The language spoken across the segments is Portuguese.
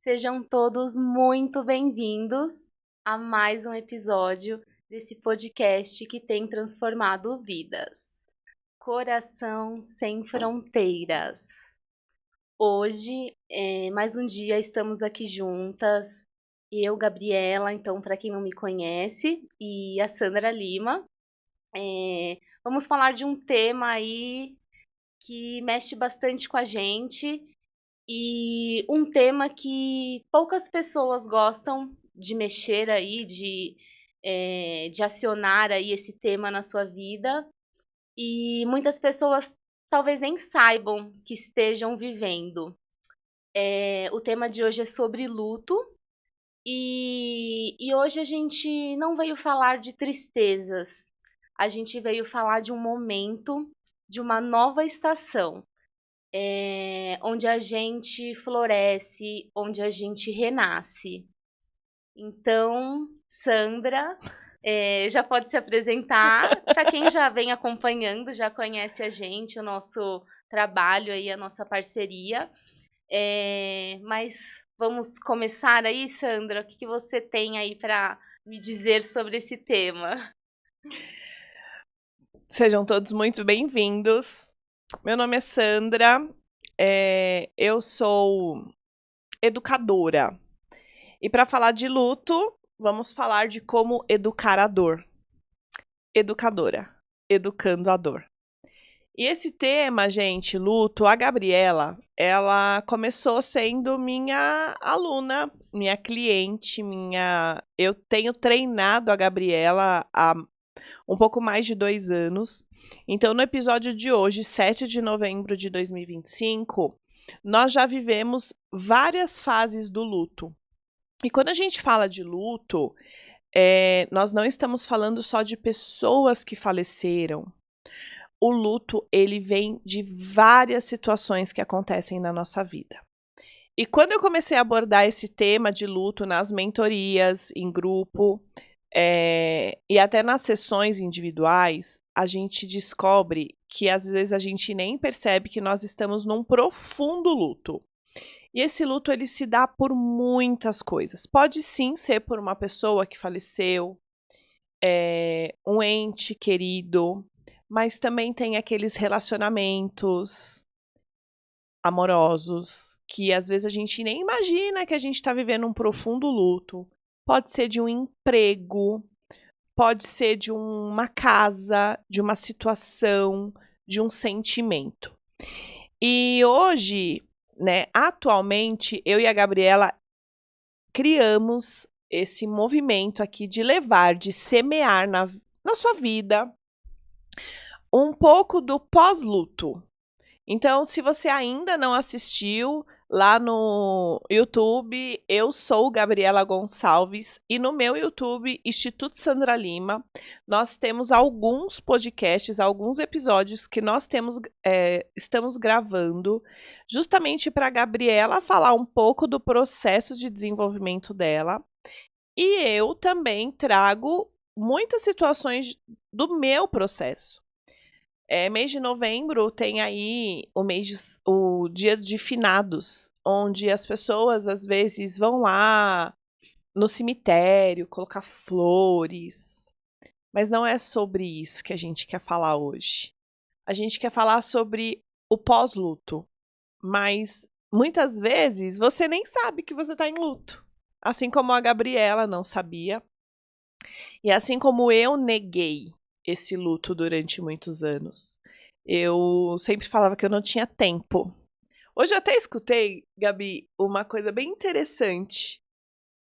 Sejam todos muito bem-vindos a mais um episódio desse podcast que tem transformado vidas. Coração Sem Fronteiras. Hoje, mais um dia, estamos aqui juntas. Eu, Gabriela, então, para quem não me conhece, e a Sandra Lima. Vamos falar de um tema aí que mexe bastante com a gente e um tema que poucas pessoas gostam de mexer aí, de acionar aí esse tema na sua vida. E muitas pessoas talvez nem saibam que estejam vivendo. O tema de hoje é sobre luto. E hoje a gente não veio falar de tristezas. A gente veio falar de um momento, de uma nova estação onde a gente floresce, onde a gente renasce. Então, Sandra, já pode se apresentar. Para quem já vem acompanhando, já conhece a gente, o nosso trabalho aí, a nossa parceria. Mas vamos começar aí, Sandra? O que você tem aí para me dizer sobre esse tema? Sejam todos muito bem-vindos. Meu nome é Sandra, eu sou educadora. E para falar de luto, vamos falar de como educar a dor. Educadora, educando a dor. E esse tema, gente, luto, a Gabriela, ela começou sendo minha aluna, minha cliente, Eu tenho treinado a Gabriela há um pouco mais de 2 anos. Então, no episódio de hoje, 7 de novembro de 2025, nós já vivemos várias fases do luto. E quando a gente fala de luto, nós não estamos falando só de pessoas que faleceram. O luto, ele vem de várias situações que acontecem na nossa vida. E quando eu comecei a abordar esse tema de luto nas mentorias, em grupo, e até nas sessões individuais, a gente descobre que às vezes a gente nem percebe que nós estamos num profundo luto. E esse luto ele se dá por muitas coisas. Pode sim ser por uma pessoa que faleceu, um ente querido, mas também tem aqueles relacionamentos amorosos que às vezes a gente nem imagina que a gente está vivendo um profundo luto. Pode ser de um emprego, pode ser de uma casa, de uma situação, de um sentimento. E hoje, né, atualmente, eu e a Gabriela criamos esse movimento aqui de levar, de semear na sua vida um pouco do pós-luto. Então, se você ainda não assistiu, lá no YouTube, eu sou Gabriela Gonçalves e no meu YouTube, Instituto Sandra Lima, nós temos alguns podcasts, alguns episódios que nós estamos gravando justamente para a Gabriela falar um pouco do processo de desenvolvimento dela. E eu também trago muitas situações do meu processo. Mês de novembro tem aí o dia de finados, onde as pessoas às vezes vão lá no cemitério colocar flores. Mas não é sobre isso que a gente quer falar hoje. A gente quer falar sobre o pós-luto. Mas muitas vezes você nem sabe que você está em luto. Assim como a Gabriela não sabia. E assim como eu neguei esse luto durante muitos anos. Eu sempre falava que eu não tinha tempo. Hoje eu até escutei, Gabi, uma coisa bem interessante.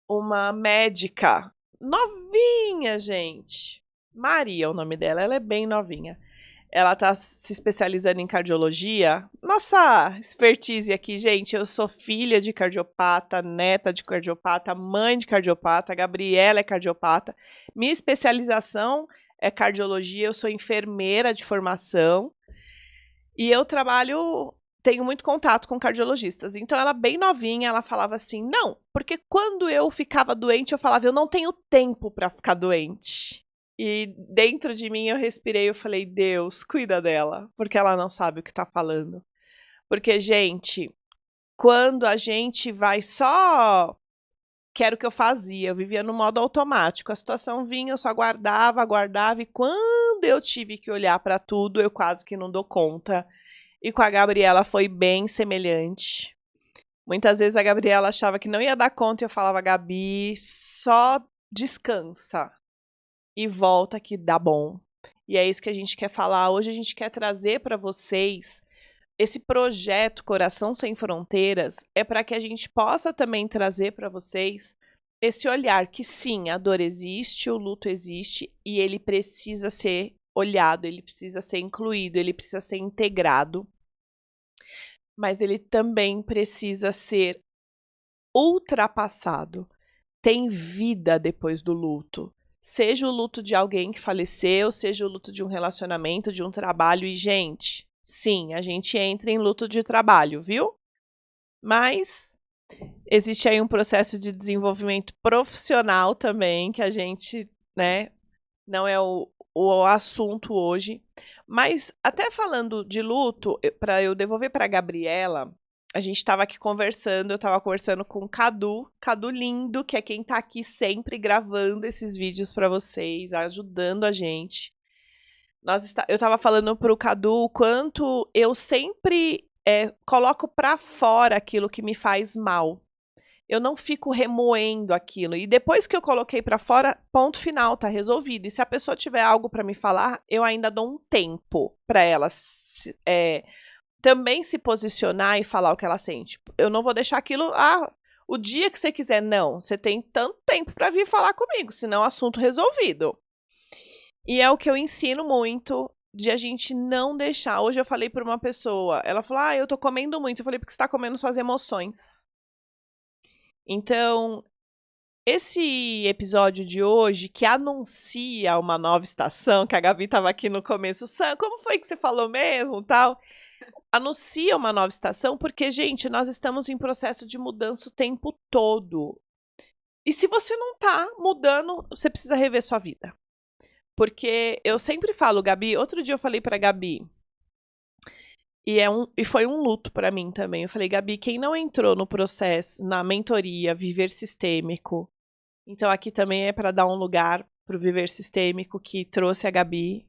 Uma médica novinha, gente. Maria é o nome dela, ela é bem novinha. Ela tá se especializando em cardiologia. Nossa expertise aqui, gente. Eu sou filha de cardiopata, neta de cardiopata, mãe de cardiopata. A Gabriela é cardiopata. Minha especialização é cardiologia. Eu sou enfermeira de formação. E eu tenho muito contato com cardiologistas. Então, ela bem novinha, ela falava assim: não, porque quando eu ficava doente, eu falava, eu não tenho tempo para ficar doente. E dentro de mim eu respirei, eu falei, Deus, cuida dela, porque ela não sabe o que tá falando. Porque, gente, quando a gente vai só... Que era o que eu fazia, eu vivia no modo automático. A situação vinha, eu só aguardava, e quando eu tive que olhar para tudo, eu quase que não dou conta. E com a Gabriela foi bem semelhante. Muitas vezes a Gabriela achava que não ia dar conta e eu falava, Gabi, só descansa e volta que dá bom. E é isso que a gente quer falar. Hoje a gente quer trazer para vocês esse projeto Coração Sem Fronteiras é para que a gente possa também trazer para vocês esse olhar que sim, a dor existe, o luto existe e ele precisa ser olhado, ele precisa ser incluído, ele precisa ser integrado, mas ele também precisa ser ultrapassado. Tem vida depois do luto. Seja o luto de alguém que faleceu, seja o luto de um relacionamento, de um trabalho. E, gente, sim, a gente entra em luto de trabalho, viu? Mas existe aí um processo de desenvolvimento profissional também, que a gente, né, não é o assunto hoje. Mas até falando de luto, para eu devolver para a Gabriela, a gente estava aqui conversando, eu estava conversando com o Cadu lindo, que é quem está aqui sempre gravando esses vídeos para vocês, ajudando a gente. Eu estava falando pro Cadu o quanto eu sempre coloco para fora aquilo que me faz mal. Eu não fico remoendo aquilo. E depois que eu coloquei para fora, ponto final, tá resolvido. E se a pessoa tiver algo para me falar, eu ainda dou um tempo para ela também se posicionar e falar o que ela sente. Eu não vou deixar aquilo, o dia que você quiser. Não, você tem tanto tempo para vir falar comigo, senão assunto resolvido. E é o que eu ensino muito, de a gente não deixar. Hoje eu falei para uma pessoa, ela falou, eu tô comendo muito. Eu falei, porque você tá comendo suas emoções. Então, esse episódio de hoje, que anuncia uma nova estação, que a Gabi tava aqui no começo, Sam, como foi que você falou mesmo, tal? Anuncia uma nova estação porque, gente, nós estamos em processo de mudança o tempo todo. E se você não tá mudando, você precisa rever sua vida. Porque eu sempre falo, Gabi, outro dia eu falei pra Gabi, e foi um luto pra mim também. Eu falei, Gabi, quem não entrou no processo, na mentoria Viver Sistêmico, então aqui também é para dar um lugar pro Viver Sistêmico que trouxe a Gabi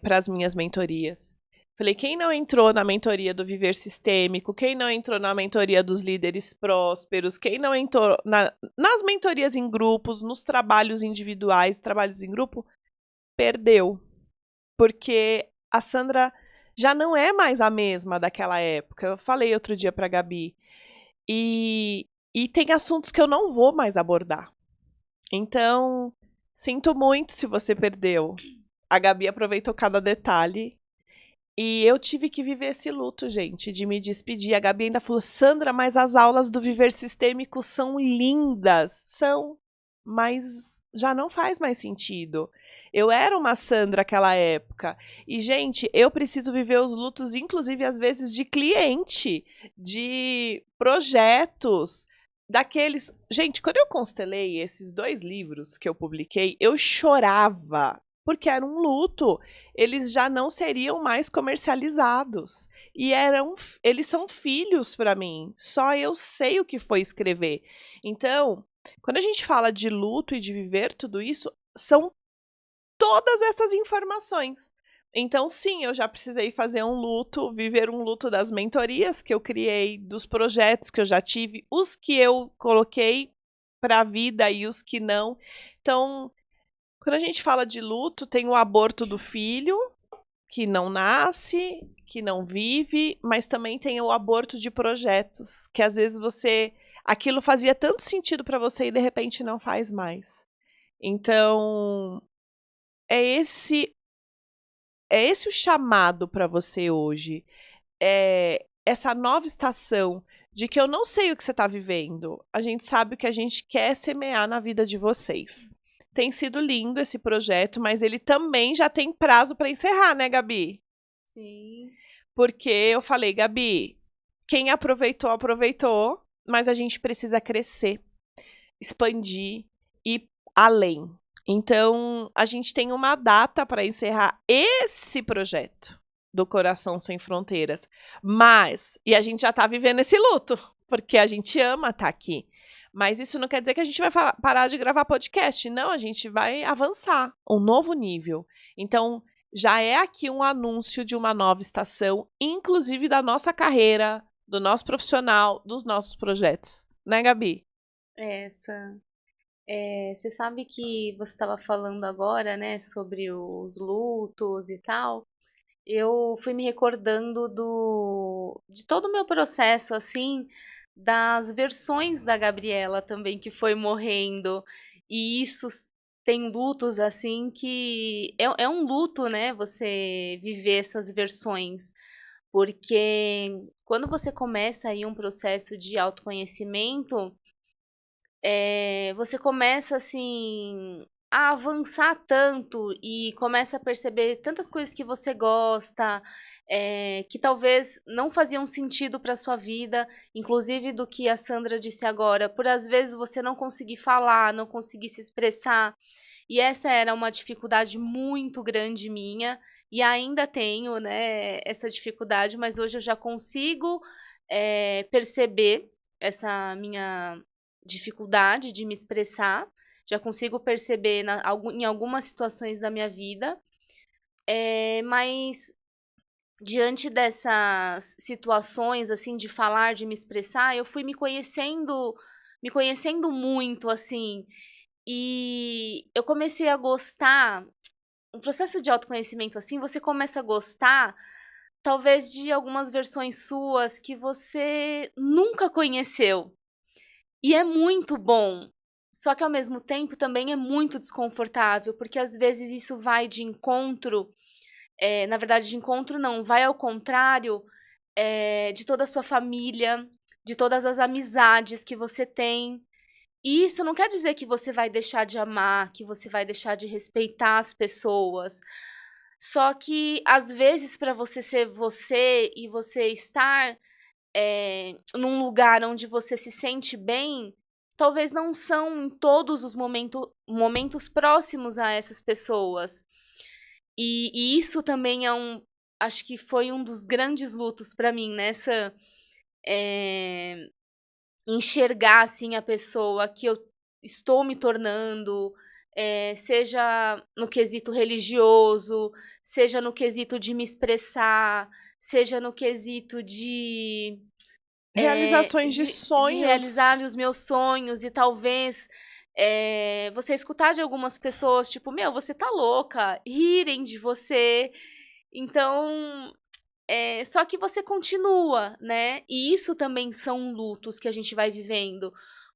para as minhas mentorias. Falei, quem não entrou na mentoria do Viver Sistêmico, quem não entrou na mentoria dos líderes prósperos, quem não entrou nas mentorias em grupos, nos trabalhos individuais, trabalhos em grupo, perdeu. Porque a Sandra já não é mais a mesma daquela época. Eu falei outro dia para a Gabi. E tem assuntos que eu não vou mais abordar. Então, sinto muito se você perdeu. A Gabi aproveitou cada detalhe. E eu tive que viver esse luto, gente, de me despedir. A Gabi ainda falou, Sandra, mas as aulas do Viver Sistêmico são lindas. São, mas já não faz mais sentido. Eu era uma Sandra naquela época. E, gente, eu preciso viver os lutos, inclusive, às vezes, de cliente, de projetos, daqueles... Gente, quando eu constelei esses 2 livros que eu publiquei, eu chorava. Porque era um luto, eles já não seriam mais comercializados. E eles são filhos para mim, só eu sei o que foi escrever. Então, quando a gente fala de luto e de viver tudo isso, são todas essas informações. Então, sim, eu já precisei fazer um luto, viver um luto das mentorias que eu criei, dos projetos que eu já tive, os que eu coloquei para a vida e os que não. Então, quando a gente fala de luto, tem o aborto do filho, que não nasce, que não vive, mas também tem o aborto de projetos, que às vezes aquilo fazia tanto sentido para você e de repente não faz mais. Então, é esse o chamado para você hoje. É essa nova estação de que eu não sei o que você está vivendo. A gente sabe o que a gente quer semear na vida de vocês. Tem sido lindo esse projeto, mas ele também já tem prazo para encerrar, né, Gabi? Sim. Porque eu falei, Gabi, quem aproveitou, aproveitou, mas a gente precisa crescer, expandir e ir além. Então, a gente tem uma data para encerrar esse projeto do Coração Sem Fronteiras. E a gente já tá vivendo esse luto, porque a gente ama estar aqui. Mas isso não quer dizer que a gente vai parar de gravar podcast. Não, a gente vai avançar um novo nível. Então, já é aqui um anúncio de uma nova estação, inclusive da nossa carreira, do nosso profissional, dos nossos projetos. Né, Gabi? Você sabe que você estava falando agora, né, sobre os lutos e tal. Eu fui me recordando de todo o meu processo, assim, das versões da Gabriela também que foi morrendo. E tem lutos, assim, que é um luto, né, você viver essas versões. Porque quando você começa aí um processo de autoconhecimento, você começa assim a avançar tanto e começa a perceber tantas coisas que você gosta, que talvez não faziam sentido para sua vida, inclusive do que a Sandra disse agora, por às vezes você não conseguir falar, não conseguir se expressar. E essa era uma dificuldade muito grande minha, e ainda tenho, né, essa dificuldade, mas hoje eu já consigo perceber essa minha dificuldade de me expressar, já consigo perceber em algumas situações da minha vida, mas diante dessas situações, assim, de falar, de me expressar, eu fui me conhecendo muito, assim, e eu comecei a gostar. Um processo de autoconhecimento assim, você começa a gostar, talvez, de algumas versões suas que você nunca conheceu. E é muito bom. Só que ao mesmo tempo também é muito desconfortável, porque às vezes isso vai de encontro, na verdade de encontro não, vai ao contrário, de toda a sua família, de todas as amizades que você tem. E isso não quer dizer que você vai deixar de amar, que você vai deixar de respeitar as pessoas. Só que às vezes para você ser você e você estar num lugar onde você se sente bem, talvez não são em todos os momentos próximos a essas pessoas. E isso também acho que foi um dos grandes lutos para mim, nessa enxergar, assim, a pessoa que eu estou me tornando, seja no quesito religioso, seja no quesito de me expressar, seja no quesito Realizações de de realizar sonhos. os meus sonhos e talvez você escutar de algumas pessoas, tipo, meu, você tá louca, rirem de você. Então, só que você continua, né? E isso também são lutos que a gente vai vivendo.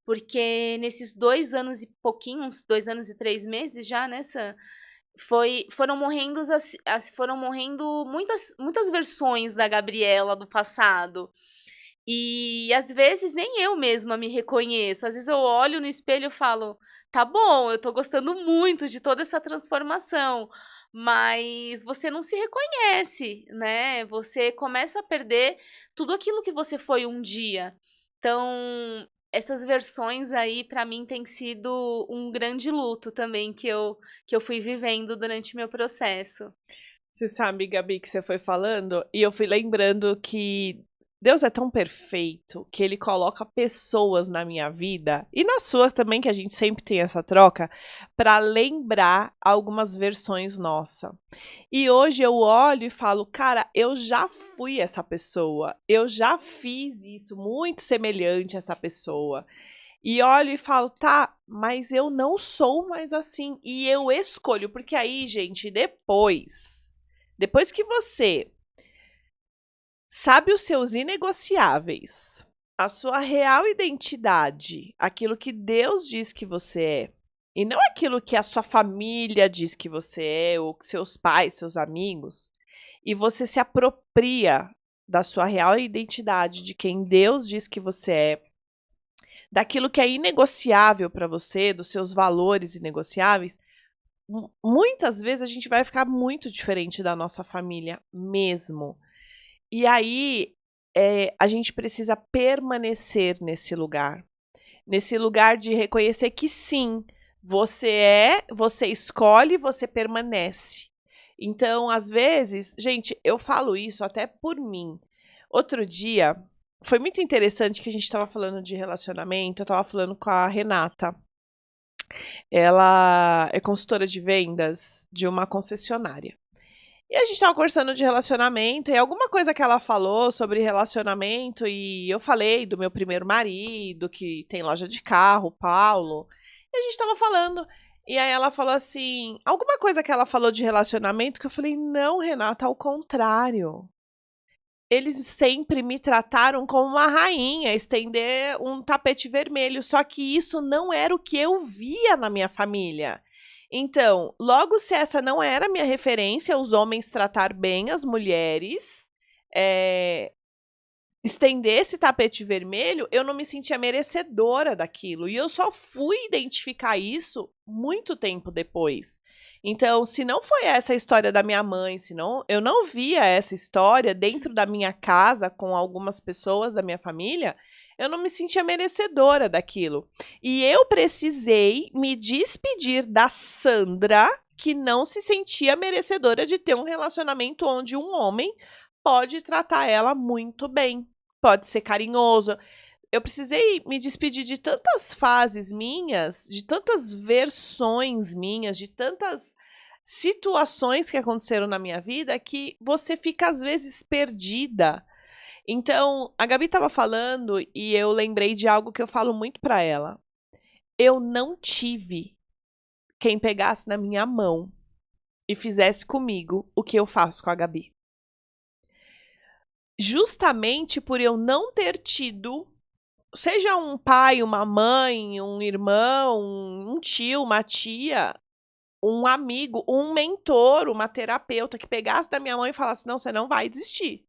Porque nesses 2 anos e pouquinho, uns 2 anos e 3 meses já nessa. Foram morrendo muitas versões da Gabriela do passado. E às vezes nem eu mesma me reconheço. Às vezes eu olho no espelho e falo, tá bom, eu tô gostando muito de toda essa transformação, mas você não se reconhece, né? Você começa a perder tudo aquilo que você foi um dia. Então, essas versões aí pra mim tem sido um grande luto também que eu fui vivendo durante meu processo. Você sabe, Gabi, que você foi falando, e eu fui lembrando que Deus é tão perfeito que ele coloca pessoas na minha vida, e na sua também, que a gente sempre tem essa troca, para lembrar algumas versões nossa. E hoje eu olho e falo, cara, eu já fui essa pessoa, eu já fiz isso muito semelhante a essa pessoa. E olho e falo, tá, mas eu não sou mais assim. E eu escolho, porque aí, gente, depois que você sabe os seus inegociáveis, a sua real identidade, aquilo que Deus diz que você é, e não aquilo que a sua família diz que você é, ou que seus pais, seus amigos, e você se apropria da sua real identidade, de quem Deus diz que você é, daquilo que é inegociável para você, dos seus valores inegociáveis, muitas vezes a gente vai ficar muito diferente da nossa família mesmo. E aí, a gente precisa permanecer nesse lugar de reconhecer que sim, você escolhe, você permanece. Então, às vezes, gente, eu falo isso até por mim. Outro dia, foi muito interessante que a gente estava falando de relacionamento, eu estava falando com a Renata. Ela é consultora de vendas de uma concessionária. E a gente estava conversando de relacionamento, e alguma coisa que ela falou sobre relacionamento, e eu falei do meu primeiro marido, que tem loja de carro, Paulo, e a gente estava falando, e aí ela falou assim, alguma coisa que ela falou de relacionamento, que eu falei, não, Renata, ao contrário. Eles sempre me trataram como uma rainha, estender um tapete vermelho, só que isso não era o que eu via na minha família. Então, logo se essa não era a minha referência, os homens tratar bem as mulheres, estender esse tapete vermelho, eu não me sentia merecedora daquilo. E eu só fui identificar isso muito tempo depois. Então, se não foi essa a história da minha mãe, se não, eu não via essa história dentro da minha casa com algumas pessoas da minha família, eu não me sentia merecedora daquilo. E eu precisei me despedir da Sandra, que não se sentia merecedora de ter um relacionamento onde um homem pode tratar ela muito bem, pode ser carinhoso. Eu precisei me despedir de tantas fases minhas, de tantas versões minhas, de tantas situações que aconteceram na minha vida que você fica às vezes perdida. Então, a Gabi estava falando e eu lembrei de algo que eu falo muito para ela. Eu não tive quem pegasse na minha mão e fizesse comigo o que eu faço com a Gabi. Justamente por eu não ter tido, seja um pai, uma mãe, um irmão, um tio, uma tia, um amigo, um mentor, uma terapeuta que pegasse da minha mão e falasse, não, você não vai desistir.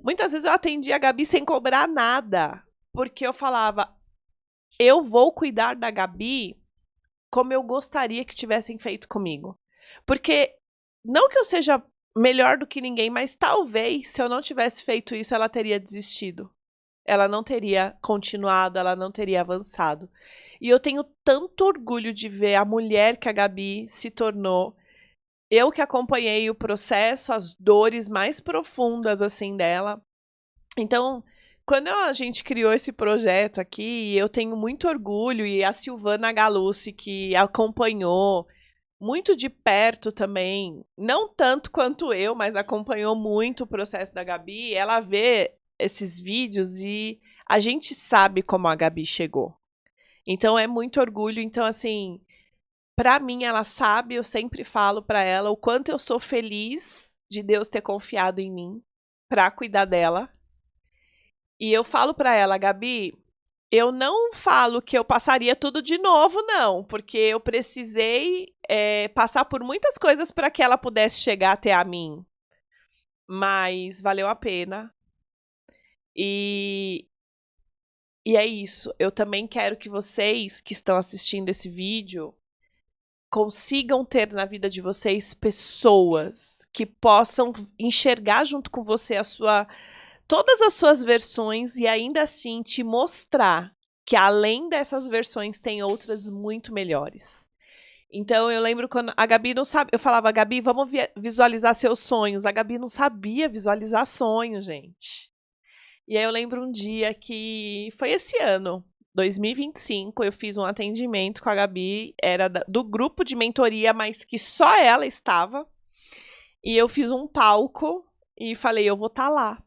Muitas vezes eu atendi a Gabi sem cobrar nada, porque eu falava, eu vou cuidar da Gabi como eu gostaria que tivessem feito comigo. Porque, não que eu seja melhor do que ninguém, mas talvez, se eu não tivesse feito isso, ela teria desistido. Ela não teria continuado, ela não teria avançado. E eu tenho tanto orgulho de ver a mulher que a Gabi se tornou. Eu que acompanhei o processo, as dores mais profundas, assim, dela. Então, quando a gente criou esse projeto aqui, eu tenho muito orgulho, e a Silvana Galucci, que acompanhou muito de perto também, não tanto quanto eu, mas acompanhou muito o processo da Gabi, ela vê esses vídeos e a gente sabe como a Gabi chegou. Então é muito orgulho. Então, assim, pra mim, ela sabe, eu sempre falo pra ela o quanto eu sou feliz de Deus ter confiado em mim pra cuidar dela. E eu falo pra ela, Gabi, eu não falo que eu passaria tudo de novo, não, porque eu precisei passar por muitas coisas para que ela pudesse chegar até a mim. Mas valeu a pena. E é isso. Eu também quero que vocês que estão assistindo esse vídeo consigam ter na vida de vocês pessoas que possam enxergar junto com você todas as suas versões e ainda assim te mostrar que além dessas versões tem outras muito melhores. Então eu lembro quando a Gabi não sabe, eu falava, Gabi, vamos visualizar seus sonhos. A Gabi não sabia visualizar sonhos, gente. E aí eu lembro um dia que foi esse ano, 2025, eu fiz um atendimento com a Gabi, era do grupo de mentoria, mas que só ela estava. E eu fiz um palco e falei, eu vou estar lá.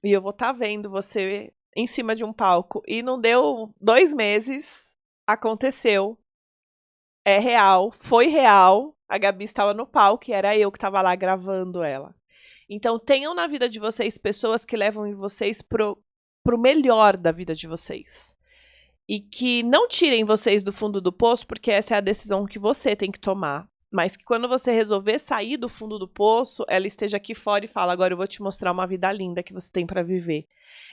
E eu vou estar vendo você em cima de um palco. E não deu 2 meses, aconteceu. É real, foi real. A Gabi estava no palco e era eu que estava lá gravando ela. Então, tenham na vida de vocês pessoas que levam vocês pro melhor da vida de vocês. E que não tirem vocês do fundo do poço, porque essa é a decisão que você tem que tomar. Mas que quando você resolver sair do fundo do poço, ela esteja aqui fora e fala, agora eu vou te mostrar uma vida linda que você tem para viver.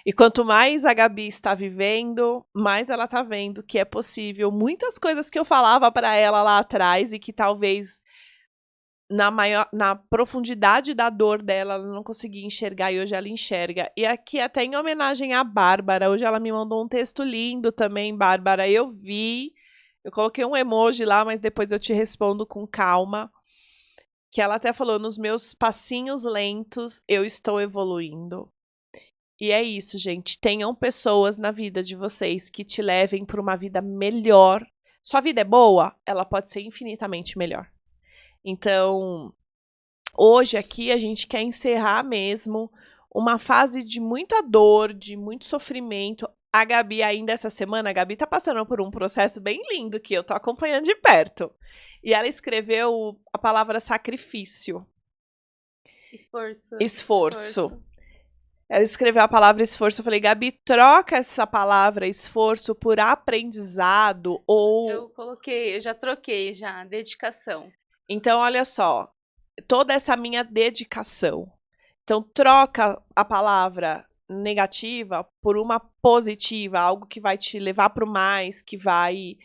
E quanto mais a Gabi está vivendo, mais ela está vendo que é possível. Muitas coisas que eu falava para ela lá atrás e que talvez na profundidade da dor dela, ela não conseguia enxergar e hoje ela enxerga. E aqui até em homenagem à Bárbara, hoje ela me mandou um texto lindo também, Bárbara, eu vi, eu coloquei um emoji lá, mas depois eu te respondo com calma. que ela até falou, nos meus passinhos lentos, eu estou evoluindo. E é isso, gente. Tenham pessoas na vida de vocês que te levem para uma vida melhor. Sua vida é boa? Ela pode ser infinitamente melhor. Então, hoje aqui a gente quer encerrar mesmo uma fase de muita dor, de muito sofrimento. A Gabi ainda essa semana, a Gabi tá passando por um processo bem lindo que eu tô acompanhando de perto. E ela escreveu a palavra sacrifício. Esforço. Ela escreveu a palavra esforço. Eu falei, Gabi, troca essa palavra esforço por aprendizado ou... Eu já troquei, dedicação. Então, olha só, toda essa minha dedicação. Então, troca a palavra negativa por uma positiva, algo que vai te levar para o mais, que vai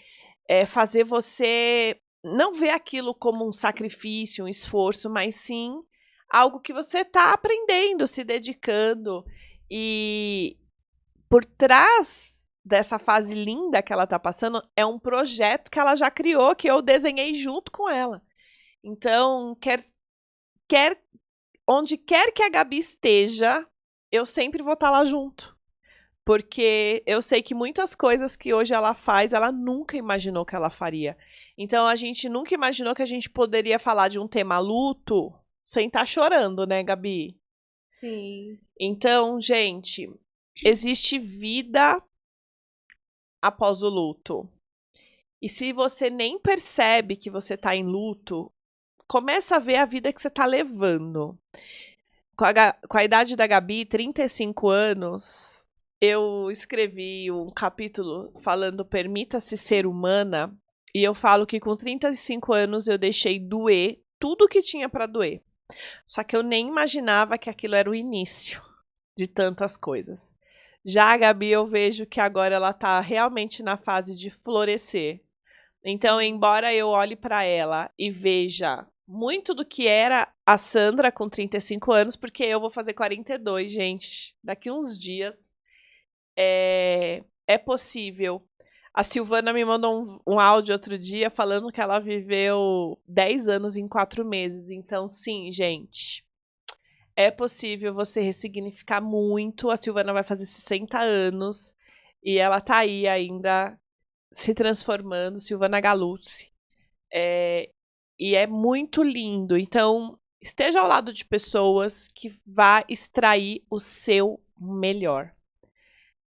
fazer você não ver aquilo como um sacrifício, um esforço, mas sim algo que você está aprendendo, se dedicando. E por trás dessa fase linda que ela está passando, é um projeto que ela já criou, que eu desenhei junto com ela. Então, onde quer que a Gabi esteja, eu sempre vou estar lá junto. Porque eu sei que muitas coisas que hoje ela faz, ela nunca imaginou que ela faria. Então, a gente nunca imaginou que a gente poderia falar de um tema luto sem estar chorando, né, Gabi? Sim. Então, gente, existe vida após o luto. E se você nem percebe que você está em luto, começa a ver a vida que você está levando. Com a idade da Gabi, 35 anos, eu escrevi um capítulo falando Permita-se ser humana. E eu falo que com 35 anos eu deixei doer tudo que tinha para doer. Só que eu nem imaginava que aquilo era o início de tantas coisas. Já a Gabi, eu vejo que agora ela está realmente na fase de florescer. Então, embora eu olhe para ela e veja muito do que era a Sandra com 35 anos, porque eu vou fazer 42, gente, daqui uns dias, é possível. A Silvana me mandou um áudio outro dia falando que ela viveu 10 anos em 4 meses. Então, sim, gente, é possível você ressignificar muito. A Silvana vai fazer 60 anos e ela tá aí ainda se transformando, Silvana Galucci. E é muito lindo. Então, esteja ao lado de pessoas que vá extrair o seu melhor.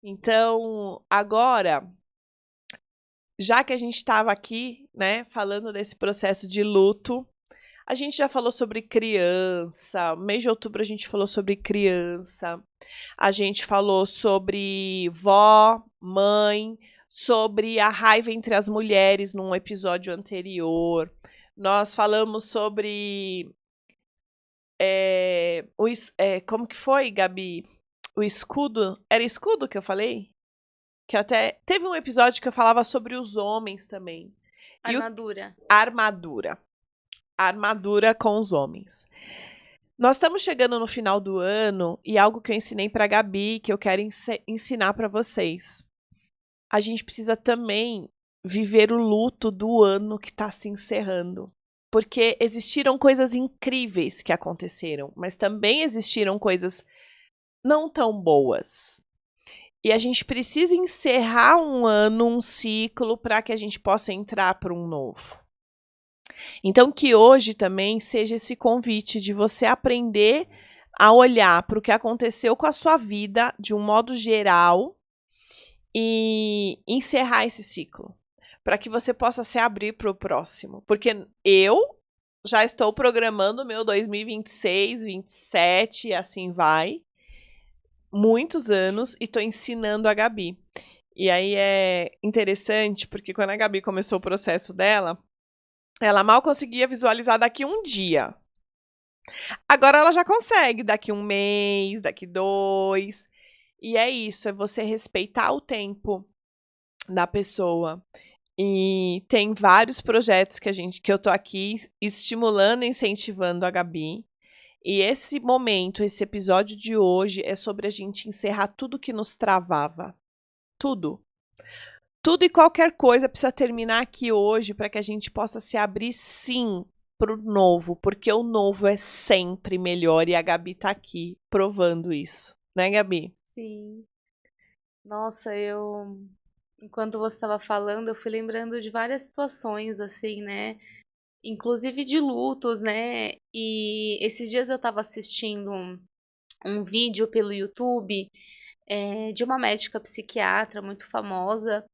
Então, agora, já que a gente estava aqui, né, falando desse processo de luto, a gente já falou sobre criança. Mês de outubro a gente falou sobre criança. A gente falou sobre vó, mãe, sobre a raiva entre as mulheres num episódio anterior. Nós falamos sobre como que foi, Gabi? O escudo. Era escudo que eu falei? Que até teve um episódio que eu falava sobre os homens também. Armadura. Armadura com os homens. Nós estamos chegando no final do ano e algo que eu ensinei para a Gabi, que eu quero ensinar para vocês. A gente precisa também viver o luto do ano que está se encerrando. Porque existiram coisas incríveis que aconteceram, mas também existiram coisas não tão boas. E a gente precisa encerrar um ano, um ciclo, para que a gente possa entrar para um novo. Então, que hoje também seja esse convite de você aprender a olhar para o que aconteceu com a sua vida de um modo geral e encerrar esse ciclo, para que você possa se abrir para o próximo. Porque eu já estou programando o meu 2026, 2027 e assim vai. Muitos anos e estou ensinando a Gabi. E aí é interessante, porque quando a Gabi começou o processo dela, ela mal conseguia visualizar daqui um dia. Agora ela já consegue, daqui um mês, daqui 2. E é isso, é você respeitar o tempo da pessoa. E tem vários projetos que eu tô aqui estimulando e incentivando a Gabi. E esse momento, esse episódio de hoje é sobre a gente encerrar tudo que nos travava. Tudo. Tudo e qualquer coisa precisa terminar aqui hoje para que a gente possa se abrir, sim, pro novo, porque o novo é sempre melhor e a Gabi tá aqui provando isso, né, Gabi? Sim. Nossa, enquanto você estava falando, eu fui lembrando de várias situações, assim, né? Inclusive de lutos, né? E esses dias eu estava assistindo um vídeo pelo YouTube, de uma médica psiquiatra muito famosa,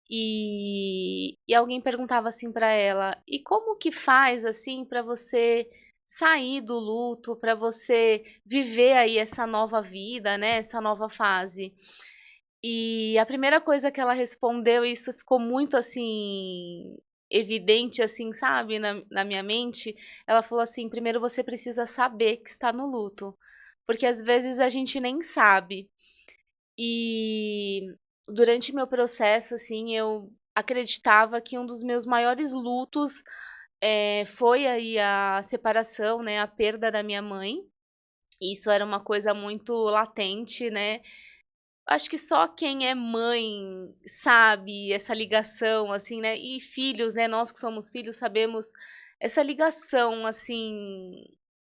e alguém perguntava assim para ela: "E como que faz assim para você sair do luto, para você viver aí essa nova vida, né, essa nova fase?" E a primeira coisa que ela respondeu, e isso ficou muito assim evidente assim, sabe, na minha mente, ela falou assim: "Primeiro você precisa saber que está no luto", porque às vezes a gente nem sabe. E durante meu processo, assim, eu acreditava que um dos meus maiores lutos, foi aí a separação, né, a perda da minha mãe. Isso era uma coisa muito latente, né. Acho que só quem é mãe sabe essa ligação, assim, né, e filhos, né, nós que somos filhos sabemos essa ligação, assim,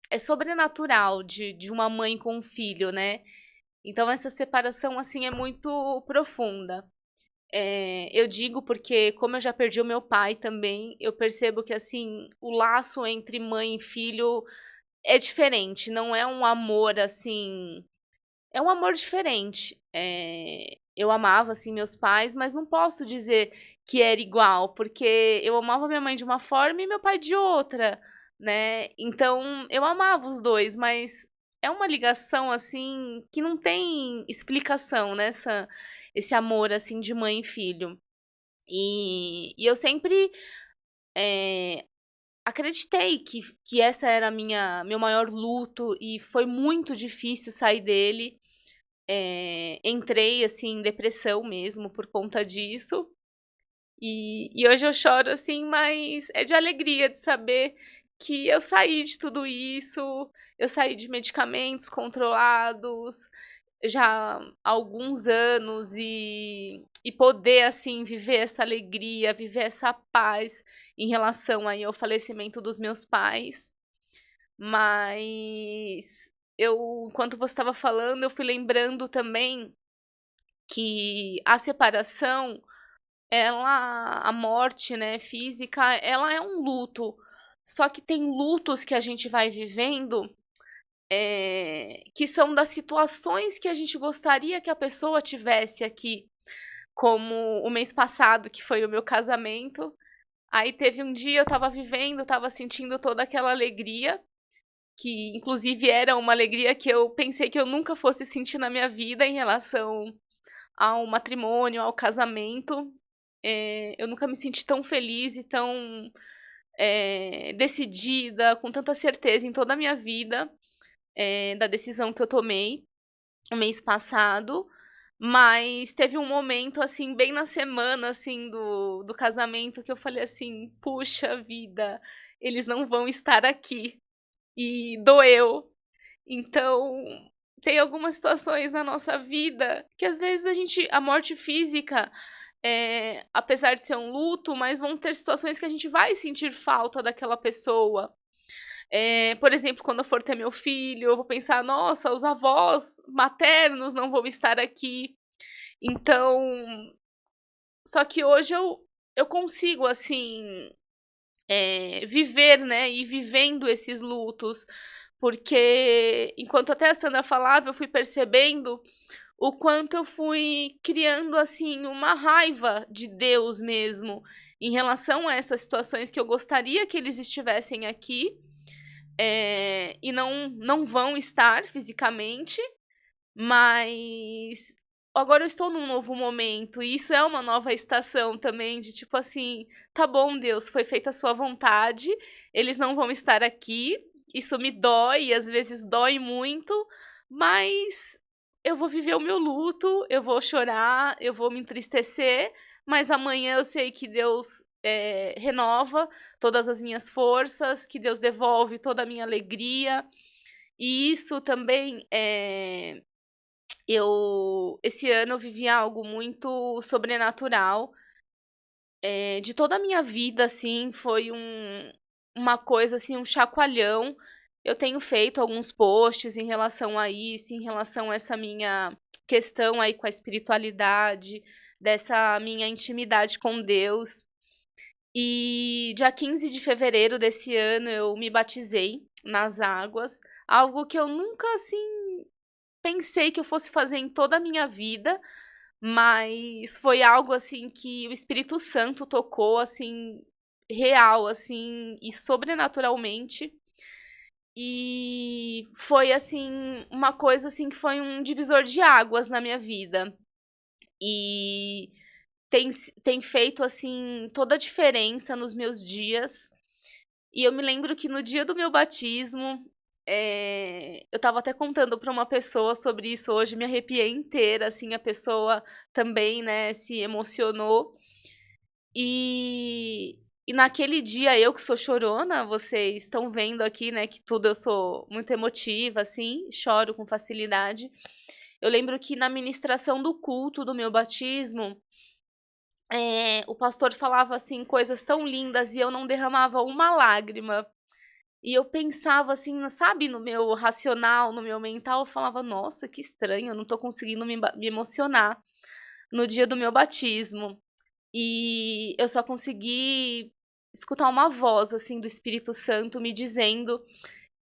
é sobrenatural de uma mãe com um filho, né. Então essa separação, assim, é muito profunda. Eu digo porque como eu já perdi o meu pai também, eu percebo que, assim, o laço entre mãe e filho é diferente, não é um amor, assim, é um amor diferente. Eu amava, assim, meus pais, mas não posso dizer que era igual, porque eu amava minha mãe de uma forma e meu pai de outra, né. Então eu amava os 2, mas é uma ligação, assim, que não tem explicação, né, esse amor, assim, de mãe e filho. E eu sempre, eh, acreditei que essa era a minha meu maior luto e foi muito difícil sair dele. Entrei, assim, em depressão mesmo por conta disso, e hoje eu choro, assim, mas é de alegria de saber que eu saí de tudo isso, eu saí de medicamentos controlados já há alguns anos e poder, assim, viver essa alegria, viver essa paz em relação aí ao falecimento dos meus pais. Mas enquanto você estava falando, eu fui lembrando também que a separação, a morte, né, física, ela é um luto. Só que tem lutos que a gente vai vivendo, que são das situações que a gente gostaria que a pessoa tivesse aqui, como o mês passado, que foi o meu casamento. Aí teve um dia eu estava vivendo, estava sentindo toda aquela alegria, que inclusive era uma alegria que eu pensei que eu nunca fosse sentir na minha vida em relação ao matrimônio, ao casamento. Eu nunca me senti tão feliz e tão, decidida, com tanta certeza em toda a minha vida, da decisão que eu tomei o mês passado. Mas teve um momento, assim, bem na semana, assim, do casamento que eu falei assim: "Puxa vida, eles não vão estar aqui", e doeu. Então, tem algumas situações na nossa vida que às vezes a morte física, apesar de ser um luto, mas vão ter situações que a gente vai sentir falta daquela pessoa. Por exemplo, quando eu for ter meu filho, eu vou pensar: "Nossa, os avós maternos não vão estar aqui". Então, só que hoje eu consigo, assim, viver, né, e vivendo esses lutos, porque enquanto até a Sandra falava, eu fui percebendo o quanto eu fui criando, assim, uma raiva de Deus mesmo, em relação a essas situações que eu gostaria que eles estivessem aqui, e não vão estar fisicamente, mas agora eu estou num novo momento, e isso é uma nova estação também de tipo assim: "Tá bom Deus, foi feita a sua vontade, eles não vão estar aqui", isso me dói e às vezes dói muito, mas eu vou viver o meu luto, eu vou chorar, eu vou me entristecer, mas amanhã eu sei que Deus, renova todas as minhas forças, que Deus devolve toda a minha alegria, e isso também, esse ano eu vivi algo muito sobrenatural, de toda a minha vida, assim, foi uma coisa assim, um chacoalhão. Eu tenho feito alguns posts em relação a isso, em relação a essa minha questão aí com a espiritualidade, dessa minha intimidade com Deus. E dia 15 de fevereiro desse ano eu me batizei nas águas, algo que eu nunca assim pensei que eu fosse fazer em toda a minha vida, mas foi algo assim que o Espírito Santo tocou assim real assim e sobrenaturalmente. E foi assim uma coisa assim que foi um divisor de águas na minha vida. E tem feito assim toda a diferença nos meus dias. E eu me lembro que no dia do meu batismo, eu estava até contando para uma pessoa sobre isso hoje, me arrepiei inteira, assim, a pessoa também, né, se emocionou. E naquele dia, eu que sou chorona, vocês estão vendo aqui, né, que tudo eu sou muito emotiva, assim, choro com facilidade. Eu lembro que na ministração do culto do meu batismo, o pastor falava, assim, coisas tão lindas e eu não derramava uma lágrima. E eu pensava assim, sabe, no meu racional, no meu mental, eu falava: "Nossa, que estranho, eu não tô conseguindo me emocionar no dia do meu batismo". E eu só consegui escutar uma voz, assim, do Espírito Santo me dizendo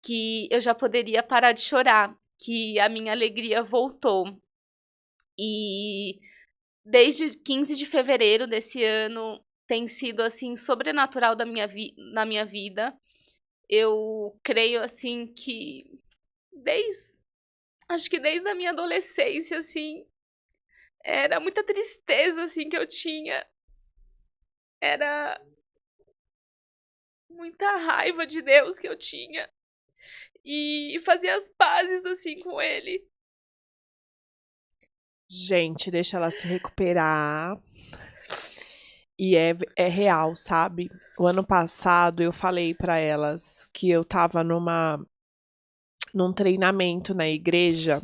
que eu já poderia parar de chorar, que a minha alegria voltou. E desde 15 de fevereiro desse ano tem sido, assim, sobrenatural na minha vida. Eu creio, assim, que desde acho que desde a minha adolescência, assim, era muita tristeza, assim, que eu tinha, era muita raiva de Deus que eu tinha, e fazer as pazes, assim, com ele. Gente, deixa ela se recuperar. E é real, sabe? O ano passado eu falei pra elas que eu estava num treinamento na igreja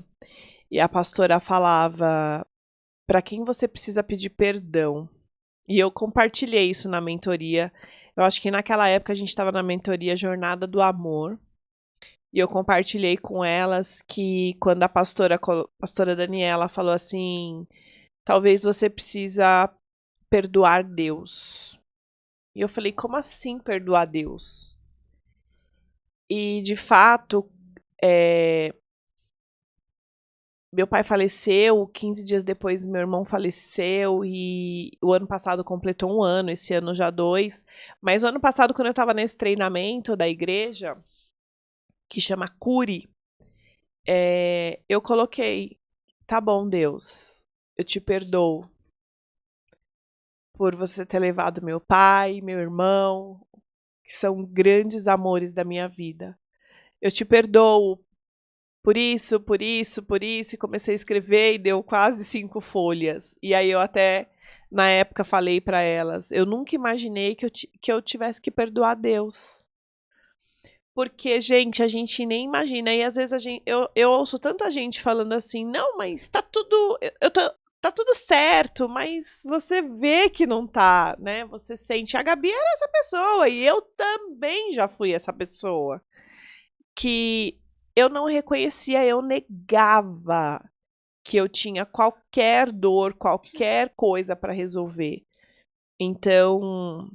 e a pastora falava pra quem você precisa pedir perdão. E eu compartilhei isso na mentoria. Eu acho que naquela época a gente estava na mentoria Jornada do Amor. E eu compartilhei com elas que quando a pastora Daniela falou assim, talvez você precisa perdoar Deus. E eu falei, como assim perdoar Deus? E de fato, meu pai faleceu, 15 dias depois meu irmão faleceu e o ano passado completou 1 ano, esse ano já 2. Mas o ano passado, quando eu estava nesse treinamento da igreja, que chama Cure, eu coloquei, tá bom, Deus, eu te perdoo por você ter levado meu pai, meu irmão, que são grandes amores da minha vida. Eu te perdoo por isso, por isso, por isso, e comecei a escrever e deu quase 5 folhas. E aí eu até, na época, falei para elas, eu nunca imaginei que eu tivesse que perdoar Deus. Porque, gente, a gente nem imagina. E às vezes eu ouço tanta gente falando assim, não, mas tá tudo. Tá tudo certo, mas você vê que não tá, né? Você sente. A Gabi era essa pessoa, e eu também já fui essa pessoa. Que eu não reconhecia, eu negava que eu tinha qualquer dor, qualquer coisa para resolver. Então,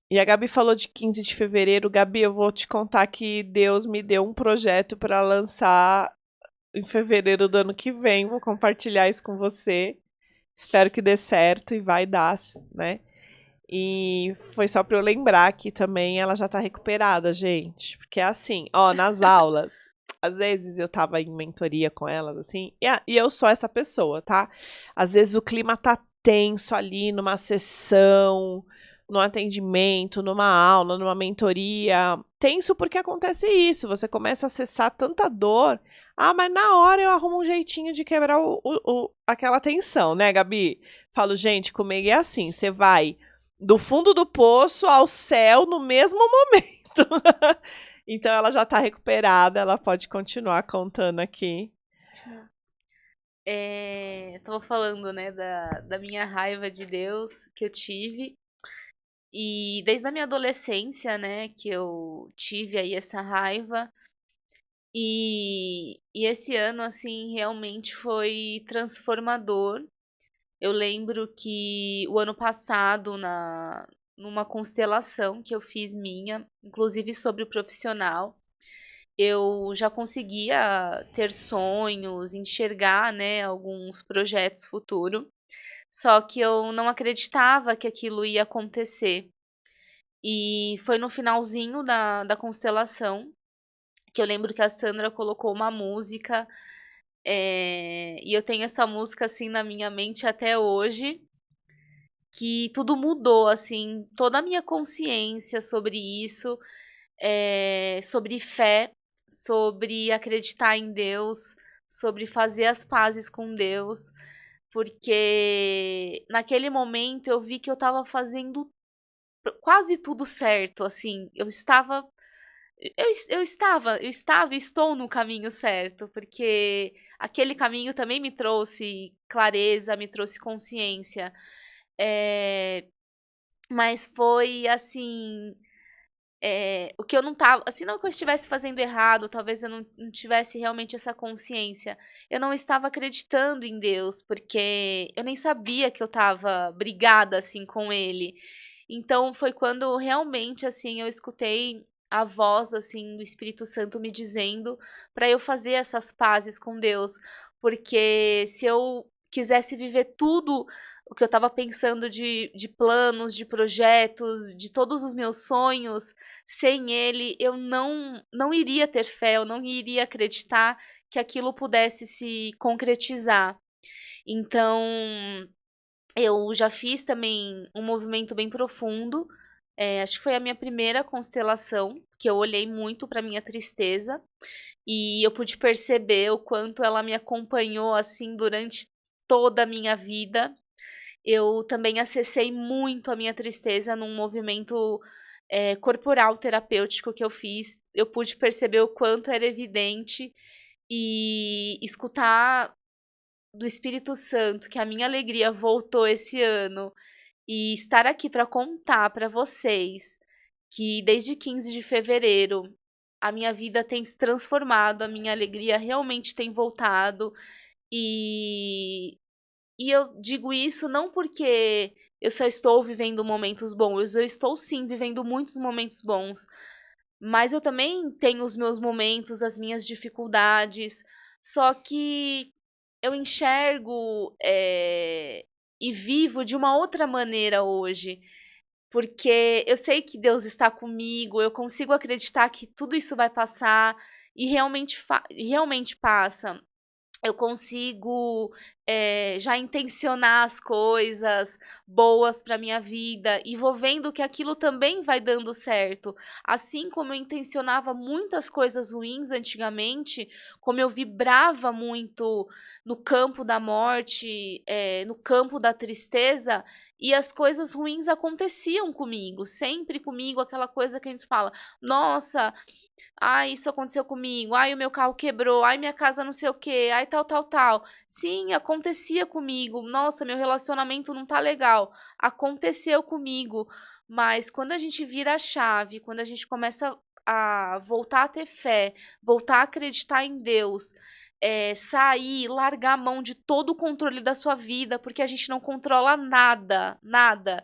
e a Gabi falou de 15 de fevereiro. Gabi, eu vou te contar que Deus me deu um projeto para lançar em fevereiro do ano que vem. Vou compartilhar isso com você. Espero que dê certo e vai dar, né? E foi só para eu lembrar que também ela já tá recuperada, gente. Porque é assim, ó, nas aulas, às vezes eu tava em mentoria com elas, assim, e eu sou essa pessoa, tá? Às vezes o clima tá tenso ali numa sessão, no atendimento, numa aula, numa mentoria. Tenso porque acontece isso, você começa a acessar tanta dor. Ah, mas na hora eu arrumo um jeitinho de quebrar aquela tensão, né, Gabi? Falo, gente, comigo é assim, você vai do fundo do poço ao céu no mesmo momento. Então ela já tá recuperada, ela pode continuar contando aqui. Tava falando, né, da minha raiva de Deus que eu tive. E desde a minha adolescência, né, que eu tive aí essa raiva. E esse ano, assim, realmente foi transformador. Eu lembro que o ano passado, numa constelação que eu fiz minha, inclusive sobre o profissional, eu já conseguia ter sonhos, enxergar, né, alguns projetos futuro, só que eu não acreditava que aquilo ia acontecer. E foi no finalzinho da constelação que eu lembro que a Sandra colocou uma música, e eu tenho essa música, assim, na minha mente até hoje, que tudo mudou, assim, toda a minha consciência sobre isso, sobre fé, sobre acreditar em Deus, sobre fazer as pazes com Deus, porque naquele momento eu vi que eu estava fazendo quase tudo certo, assim, eu estava e estou no caminho certo, porque aquele caminho também me trouxe clareza, me trouxe consciência. Eh, mas foi assim, o que eu não estava assim, não que eu estivesse fazendo errado, talvez eu não tivesse realmente essa consciência. Eu não estava acreditando em Deus, porque eu nem sabia que eu estava brigada, assim, com Ele. Então foi quando realmente, assim, eu escutei a voz, assim, do Espírito Santo me dizendo para eu fazer essas pazes com Deus, porque se eu quisesse viver tudo o que eu estava pensando de planos, de projetos, de todos os meus sonhos, sem ele eu não iria ter fé, eu não iria acreditar que aquilo pudesse se concretizar. Então, eu já fiz também um movimento bem profundo, acho que foi a minha primeira constelação, que eu olhei muito para minha tristeza, e eu pude perceber o quanto ela me acompanhou, assim, durante toda a minha vida. Eu também acessei muito a minha tristeza num movimento, corporal terapêutico que eu fiz. Eu pude perceber o quanto era evidente e escutar do Espírito Santo que a minha alegria voltou esse ano e estar aqui para contar para vocês que desde 15 de fevereiro a minha vida tem se transformado, a minha alegria realmente tem voltado e eu digo isso não porque eu só estou vivendo momentos bons, eu estou sim vivendo muitos momentos bons, mas eu também tenho os meus momentos, as minhas dificuldades, só que eu enxergo, e vivo de uma outra maneira hoje, porque eu sei que Deus está comigo, eu consigo acreditar que tudo isso vai passar e realmente passa. Eu consigo, já intencionar as coisas boas para minha vida e vou vendo que aquilo também vai dando certo. Assim como eu intencionava muitas coisas ruins antigamente, como eu vibrava muito no campo da morte, no campo da tristeza, e as coisas ruins aconteciam comigo, sempre comigo, aquela coisa que a gente fala: "Nossa, ai, isso aconteceu comigo. Ai, o meu carro quebrou. Ai, minha casa não sei o quê. Ai, tal, tal, tal." Sim, acontecia comigo. Nossa, meu relacionamento não tá legal. Aconteceu comigo. Mas quando a gente vira a chave, quando a gente começa a voltar a ter fé, voltar a acreditar em Deus, sair, largar a mão de todo o controle da sua vida, porque a gente não controla nada, nada.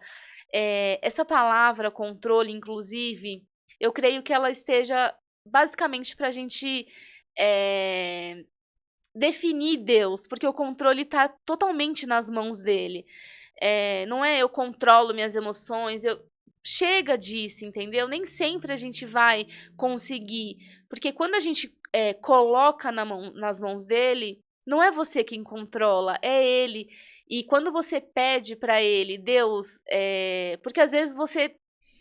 Essa palavra controle, inclusive, eu creio que ela esteja basicamente para a gente, eh, definir Deus, porque o controle está totalmente nas mãos dele. Não é eu controlo minhas emoções, eu chega disso, entendeu? Nem sempre a gente vai conseguir, porque quando a gente, coloca nas mãos dele, não é você quem controla, é ele. E quando você pede para ele: "Deus", porque às vezes você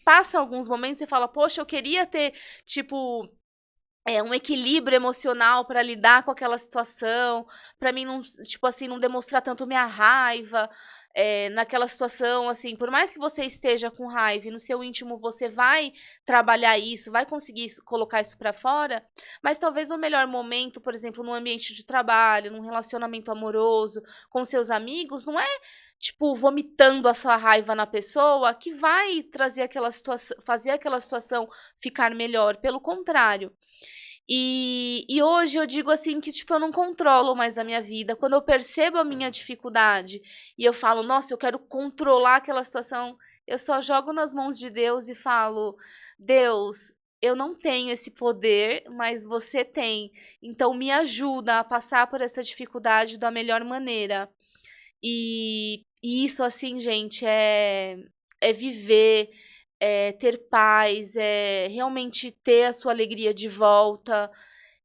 passa alguns momentos e fala: "Poxa, eu queria ter, tipo, um equilíbrio emocional para lidar com aquela situação, para mim não, tipo assim, não demonstrar tanto minha raiva, naquela situação, assim, por mais que você esteja com raiva e no seu íntimo você vai trabalhar isso, vai conseguir colocar isso para fora, mas talvez o melhor momento, por exemplo, no ambiente de trabalho, num relacionamento amoroso, com seus amigos, não é tipo, vomitando a sua raiva na pessoa, que vai trazer aquela situação, fazer aquela situação ficar melhor. Pelo contrário. E hoje eu digo assim que, tipo, eu não controlo mais a minha vida. Quando eu percebo a minha dificuldade e eu falo, nossa, eu quero controlar aquela situação, eu só jogo nas mãos de Deus e falo, Deus, eu não tenho esse poder, mas você tem. Então me ajuda a passar por essa dificuldade da melhor maneira. E isso, assim, gente, é viver, é ter paz, é realmente ter a sua alegria de volta.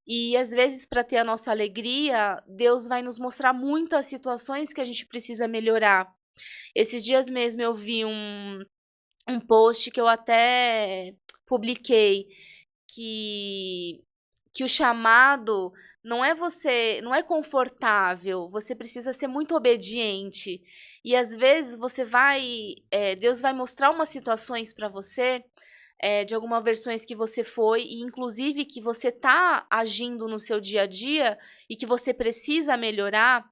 E às vezes, para ter a nossa alegria, Deus vai nos mostrar muitas situações que a gente precisa melhorar. Esses dias mesmo eu vi um post que eu até publiquei, que que o chamado não é confortável, você precisa ser muito obediente. E às vezes Deus vai mostrar umas situações para você, de algumas versões que você foi, e inclusive que você tá agindo no seu dia a dia e que você precisa melhorar,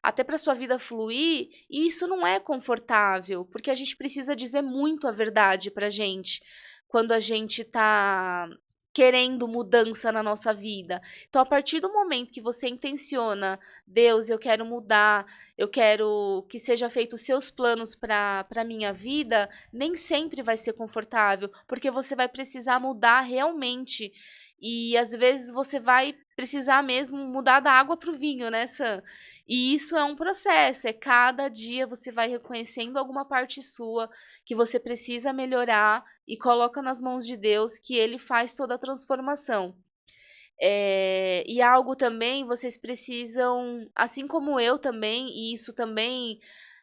até para sua vida fluir, e isso não é confortável, porque a gente precisa dizer muito a verdade pra gente, quando a gente tá querendo mudança na nossa vida. Então, a partir do momento que você intenciona, Deus, eu quero mudar, eu quero que seja feito os seus planos para minha vida, nem sempre vai ser confortável, porque você vai precisar mudar realmente. E às vezes você vai precisar mesmo mudar da água para o vinho, né, Sam? E isso é um processo, é cada dia você vai reconhecendo alguma parte sua que você precisa melhorar e coloca nas mãos de Deus que Ele faz toda a transformação. E algo também vocês precisam, assim como eu também, e isso também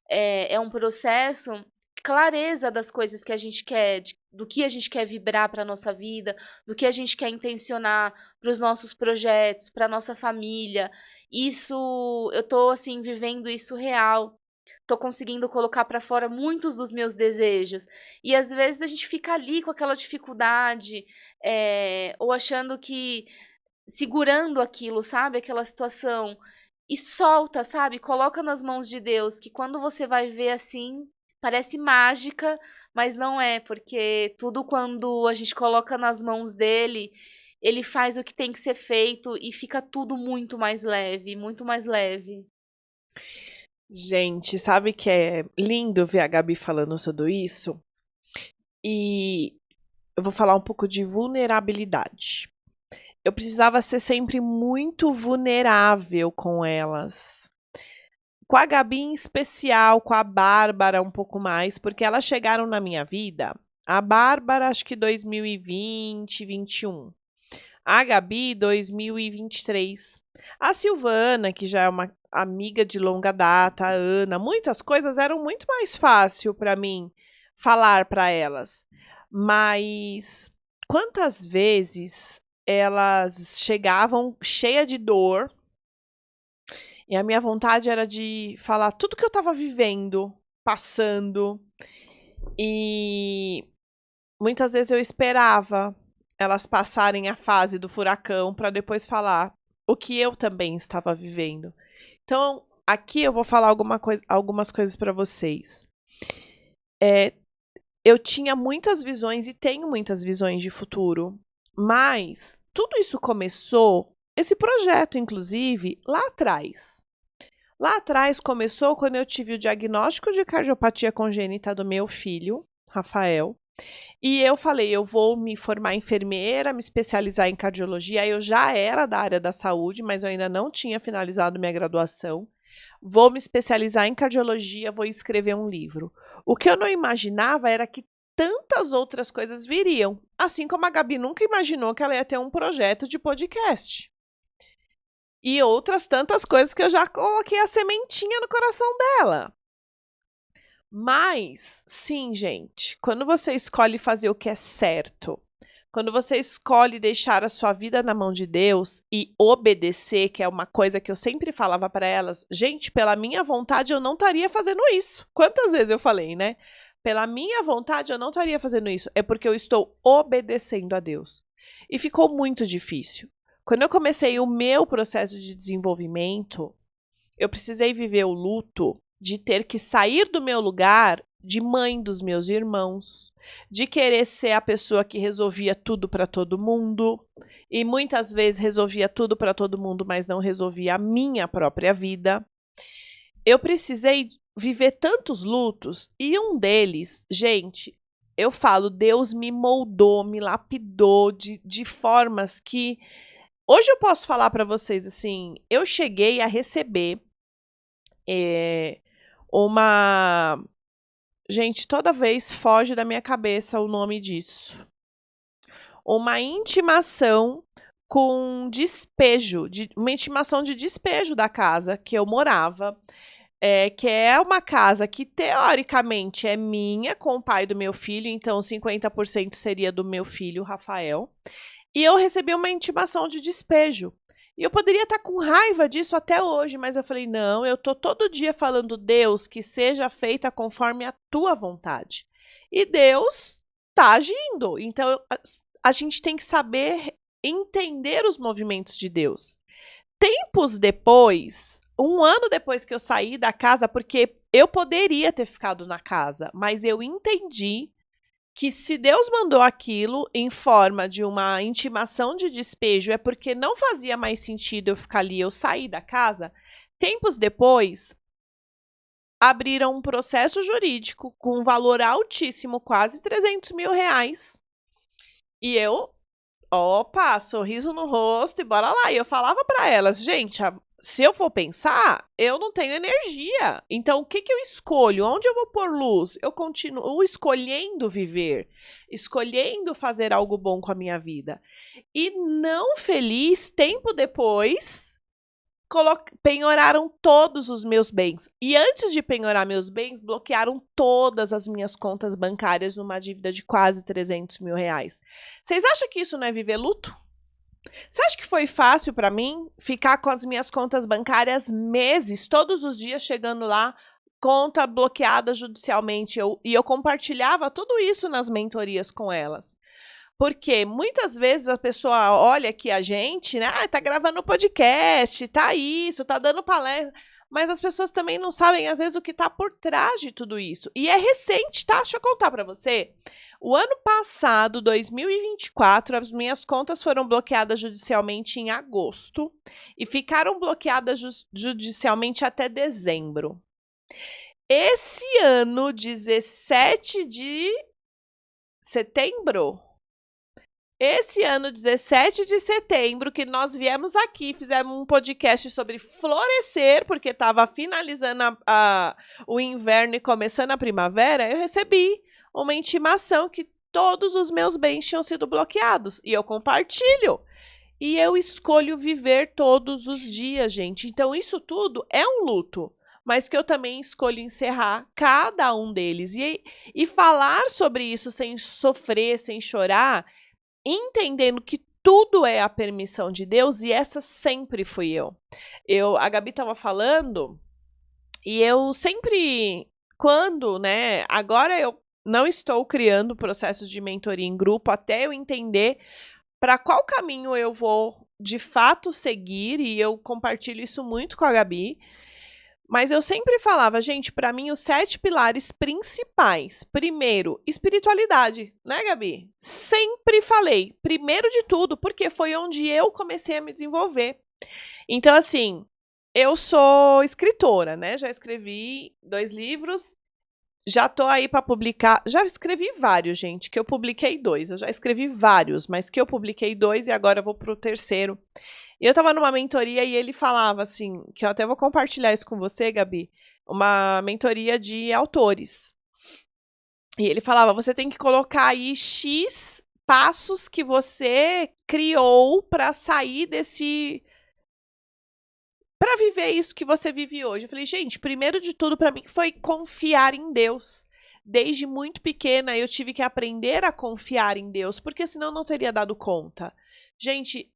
é um processo, clareza das coisas que a gente quer, do que a gente quer vibrar para a nossa vida, do que a gente quer intencionar para os nossos projetos, para a nossa família. Isso, eu tô assim, vivendo isso real. Tô conseguindo colocar para fora muitos dos meus desejos. E às vezes a gente fica ali com aquela dificuldade, ou achando que segurando aquilo, sabe, aquela situação, e solta, sabe, coloca nas mãos de Deus, que quando você vai ver assim, parece mágica, mas não é, porque tudo quando a gente coloca nas mãos dele, ele faz o que tem que ser feito e fica tudo muito mais leve, muito mais leve. Gente, sabe que é lindo ver a Gabi falando tudo isso? E eu vou falar um pouco de vulnerabilidade. Eu precisava ser sempre muito vulnerável com elas. Com a Gabi em especial, com a Bárbara um pouco mais, porque elas chegaram na minha vida. A Bárbara, acho que 2020, 21. A Gabi, 2023. A Silvana, que já é uma amiga de longa data, a Ana, muitas coisas eram muito mais fácil para mim falar para elas. Mas quantas vezes elas chegavam cheia de dor e a minha vontade era de falar tudo que eu estava vivendo, passando, e muitas vezes eu esperava elas passarem a fase do furacão para depois falar o que eu também estava vivendo. Então, aqui eu vou falar algumas coisas para vocês. Eu tinha muitas visões e tenho muitas visões de futuro, mas tudo isso começou, esse projeto, inclusive, lá atrás. Lá atrás começou quando eu tive o diagnóstico de cardiopatia congênita do meu filho, Rafael. E eu falei, eu vou me formar enfermeira, me especializar em cardiologia. Eu já era da área da saúde, mas eu ainda não tinha finalizado minha graduação. Vou me especializar em cardiologia, vou escrever um livro. O que eu não imaginava era que tantas outras coisas viriam. Assim como a Gabi nunca imaginou que ela ia ter um projeto de podcast. E outras tantas coisas que eu já coloquei a sementinha no coração dela. Mas, sim, gente, quando você escolhe fazer o que é certo, quando você escolhe deixar a sua vida na mão de Deus e obedecer, que é uma coisa que eu sempre falava para elas, gente, pela minha vontade eu não estaria fazendo isso. Quantas vezes eu falei, né? Pela minha vontade eu não estaria fazendo isso. É porque eu estou obedecendo a Deus. E ficou muito difícil. Quando eu comecei o meu processo de desenvolvimento, eu precisei viver o luto de ter que sair do meu lugar de mãe dos meus irmãos, de querer ser a pessoa que resolvia tudo para todo mundo, e muitas vezes resolvia tudo para todo mundo, mas não resolvia a minha própria vida. Eu precisei viver tantos lutos, e um deles, gente, eu falo, Deus me moldou, me lapidou de formas que hoje eu posso falar para vocês assim, eu cheguei a receber uma... Gente, toda vez foge da minha cabeça o nome disso. Uma intimação com despejo, uma intimação de despejo da casa que eu morava, que é uma casa que teoricamente é minha com o pai do meu filho, então 50% seria do meu filho, Rafael. E eu recebi uma intimação de despejo. E eu poderia estar com raiva disso até hoje, mas eu falei, não, eu tô todo dia falando, Deus, que seja feita conforme a tua vontade. E Deus tá agindo. Então, a gente tem que saber entender os movimentos de Deus. Tempos depois, um ano depois que eu saí da casa, porque eu poderia ter ficado na casa, mas eu entendi que se Deus mandou aquilo em forma de uma intimação de despejo, é porque não fazia mais sentido eu ficar ali, eu saí da casa. Tempos depois, abriram um processo jurídico com um valor altíssimo, quase 300 mil reais. E eu, opa, sorriso no rosto e bora lá. E eu falava para elas, gente, se eu for pensar, eu não tenho energia. Então, o que eu escolho? Onde eu vou pôr luz? Eu continuo escolhendo viver, escolhendo fazer algo bom com a minha vida. E não feliz, tempo depois, penhoraram todos os meus bens. E antes de penhorar meus bens, bloquearam todas as minhas contas bancárias numa dívida de quase 300 mil reais. Vocês acham que isso não é viver luto? Você acha que foi fácil para mim ficar com as minhas contas bancárias meses, todos os dias chegando lá, conta bloqueada judicialmente? E eu compartilhava tudo isso nas mentorias com elas. Porque muitas vezes a pessoa olha aqui a gente, né? Tá gravando podcast, tá isso, tá dando palestra. Mas as pessoas também não sabem, às vezes, o que tá por trás de tudo isso. E é recente, tá? Deixa eu contar para você. O ano passado, 2024, as minhas contas foram bloqueadas judicialmente em agosto e ficaram bloqueadas judicialmente até dezembro. Esse ano, 17 de setembro, que nós viemos aqui, fizemos um podcast sobre florescer, porque estava finalizando o inverno e começando a primavera, eu recebi uma intimação que todos os meus bens tinham sido bloqueados. E eu compartilho. E eu escolho viver todos os dias, gente. Então, isso tudo é um luto, mas que eu também escolho encerrar cada um deles. E falar sobre isso sem sofrer, sem chorar, entendendo que tudo é a permissão de Deus, e essa sempre fui eu. A Gabi estava falando, e eu sempre, agora eu não estou criando processos de mentoria em grupo até eu entender para qual caminho eu vou de fato seguir, e eu compartilho isso muito com a Gabi. Mas eu sempre falava, gente, para mim os 7 pilares principais. Primeiro, espiritualidade, né, Gabi? Sempre falei, primeiro de tudo, porque foi onde eu comecei a me desenvolver. Então, assim, eu sou escritora, né? Já escrevi 2 livros, já tô aí para publicar. Já escrevi vários, gente, que eu publiquei 2. Eu já escrevi vários, mas que eu publiquei 2 e agora eu vou pro terceiro. E eu tava numa mentoria e ele falava assim, que eu até vou compartilhar isso com você, Gabi, uma mentoria de autores. E ele falava, você tem que colocar aí X passos que você criou para sair para viver isso que você vive hoje. Eu falei, gente, primeiro de tudo para mim foi confiar em Deus. Desde muito pequena eu tive que aprender a confiar em Deus, porque senão eu não teria dado conta. Gente,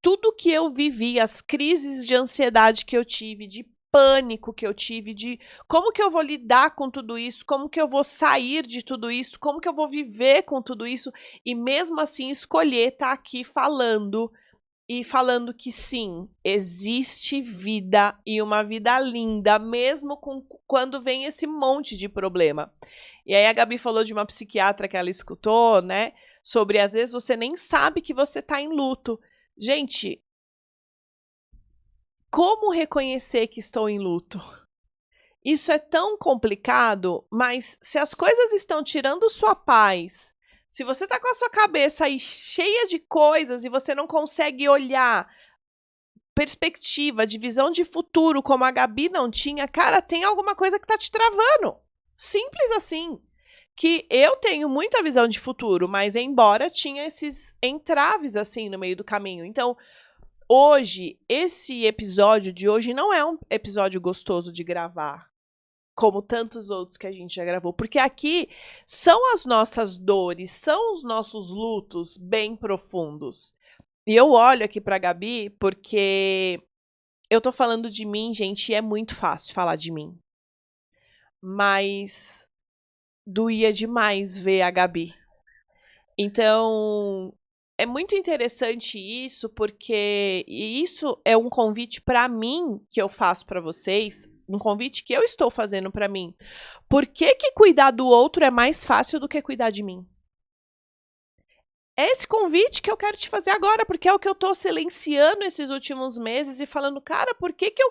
tudo que eu vivi, as crises de ansiedade que eu tive, de pânico que eu tive, de como que eu vou lidar com tudo isso, como que eu vou sair de tudo isso, como que eu vou viver com tudo isso, e mesmo assim escolher estar aqui falando e falando que sim, existe vida e uma vida linda, mesmo quando vem esse monte de problema. E aí a Gabi falou de uma psiquiatra que ela escutou, né? Sobre às vezes você nem sabe que você tá em luto. Gente, como reconhecer que estou em luto? Isso é tão complicado, mas se as coisas estão tirando sua paz, se você tá com a sua cabeça aí cheia de coisas e você não consegue olhar perspectiva, de visão de futuro, como a Gabi não tinha, cara, tem alguma coisa que tá te travando. Simples assim. Que eu tenho muita visão de futuro, mas embora tinha esses entraves assim no meio do caminho. Então, hoje, esse episódio de hoje não é um episódio gostoso de gravar, como tantos outros que a gente já gravou, porque aqui são as nossas dores, são os nossos lutos bem profundos. E eu olho aqui pra Gabi porque eu tô falando de mim, gente, e é muito fácil falar de mim. Mas doía demais ver a Gabi. Então, é muito interessante isso, porque isso é um convite para mim que eu faço para vocês, um convite que eu estou fazendo para mim. Por que que cuidar do outro é mais fácil do que cuidar de mim? É esse convite que eu quero te fazer agora, porque é o que eu tô silenciando esses últimos meses e falando, cara, por que que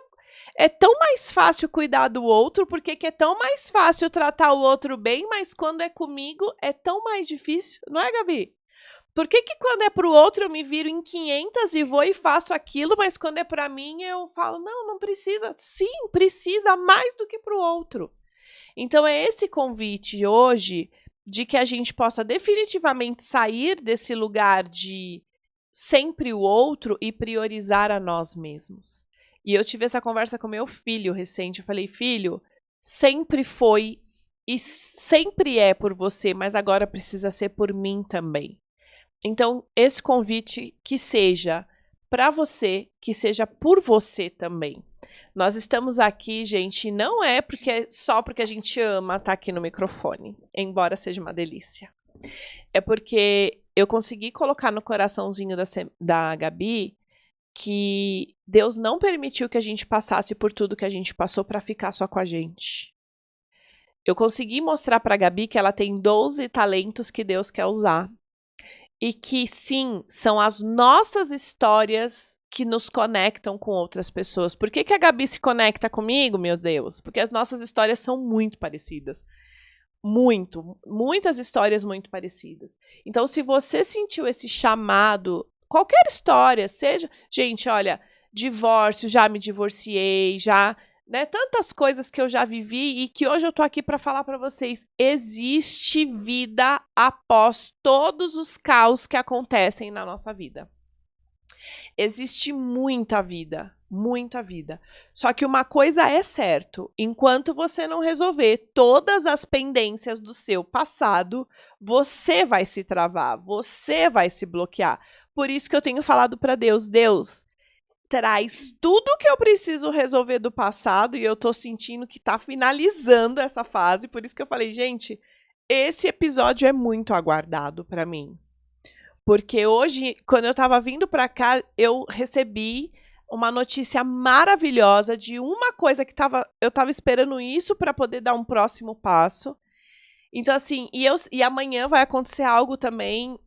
é tão mais fácil cuidar do outro? Por que que é tão mais fácil tratar o outro bem, mas quando é comigo é tão mais difícil? Não é, Gabi? Por que que quando é pro outro eu me viro em 500 e vou e faço aquilo, mas quando é pra mim eu falo, não, não precisa. Sim, precisa mais do que pro outro. Então é esse convite hoje de que a gente possa definitivamente sair desse lugar de sempre o outro e priorizar a nós mesmos. E eu tive essa conversa com meu filho recente. Eu falei, filho, sempre foi e sempre é por você, mas agora precisa ser por mim também. Então, esse convite que seja para você, que seja por você também. Nós estamos aqui, gente, não é só porque a gente ama estar aqui no microfone, embora seja uma delícia. É porque eu consegui colocar no coraçãozinho da Gabi que Deus não permitiu que a gente passasse por tudo que a gente passou para ficar só com a gente. Eu consegui mostrar para a Gabi que ela tem 12 talentos que Deus quer usar. E que, sim, são as nossas histórias que nos conectam com outras pessoas. Por que que a Gabi se conecta comigo, meu Deus? Porque as nossas histórias são muito parecidas. Muitas histórias muito parecidas. Então, se você sentiu esse chamado, qualquer história, seja... Gente, olha, divórcio, já me divorciei, já... Né, tantas coisas que eu já vivi e que hoje eu tô aqui para falar para vocês. Existe vida após todos os caos que acontecem na nossa vida. Existe muita vida, muita vida. Só que uma coisa é certo, enquanto você não resolver todas as pendências do seu passado, você vai se travar, você vai se bloquear. Por isso que eu tenho falado para Deus, Deus, traz tudo que eu preciso resolver do passado e eu tô sentindo que tá finalizando essa fase. Por isso que eu falei, gente, esse episódio é muito aguardado pra mim. Porque hoje, quando eu tava vindo pra cá, eu recebi uma notícia maravilhosa de uma coisa que eu tava esperando isso pra poder dar um próximo passo. Então, assim, e amanhã vai acontecer algo também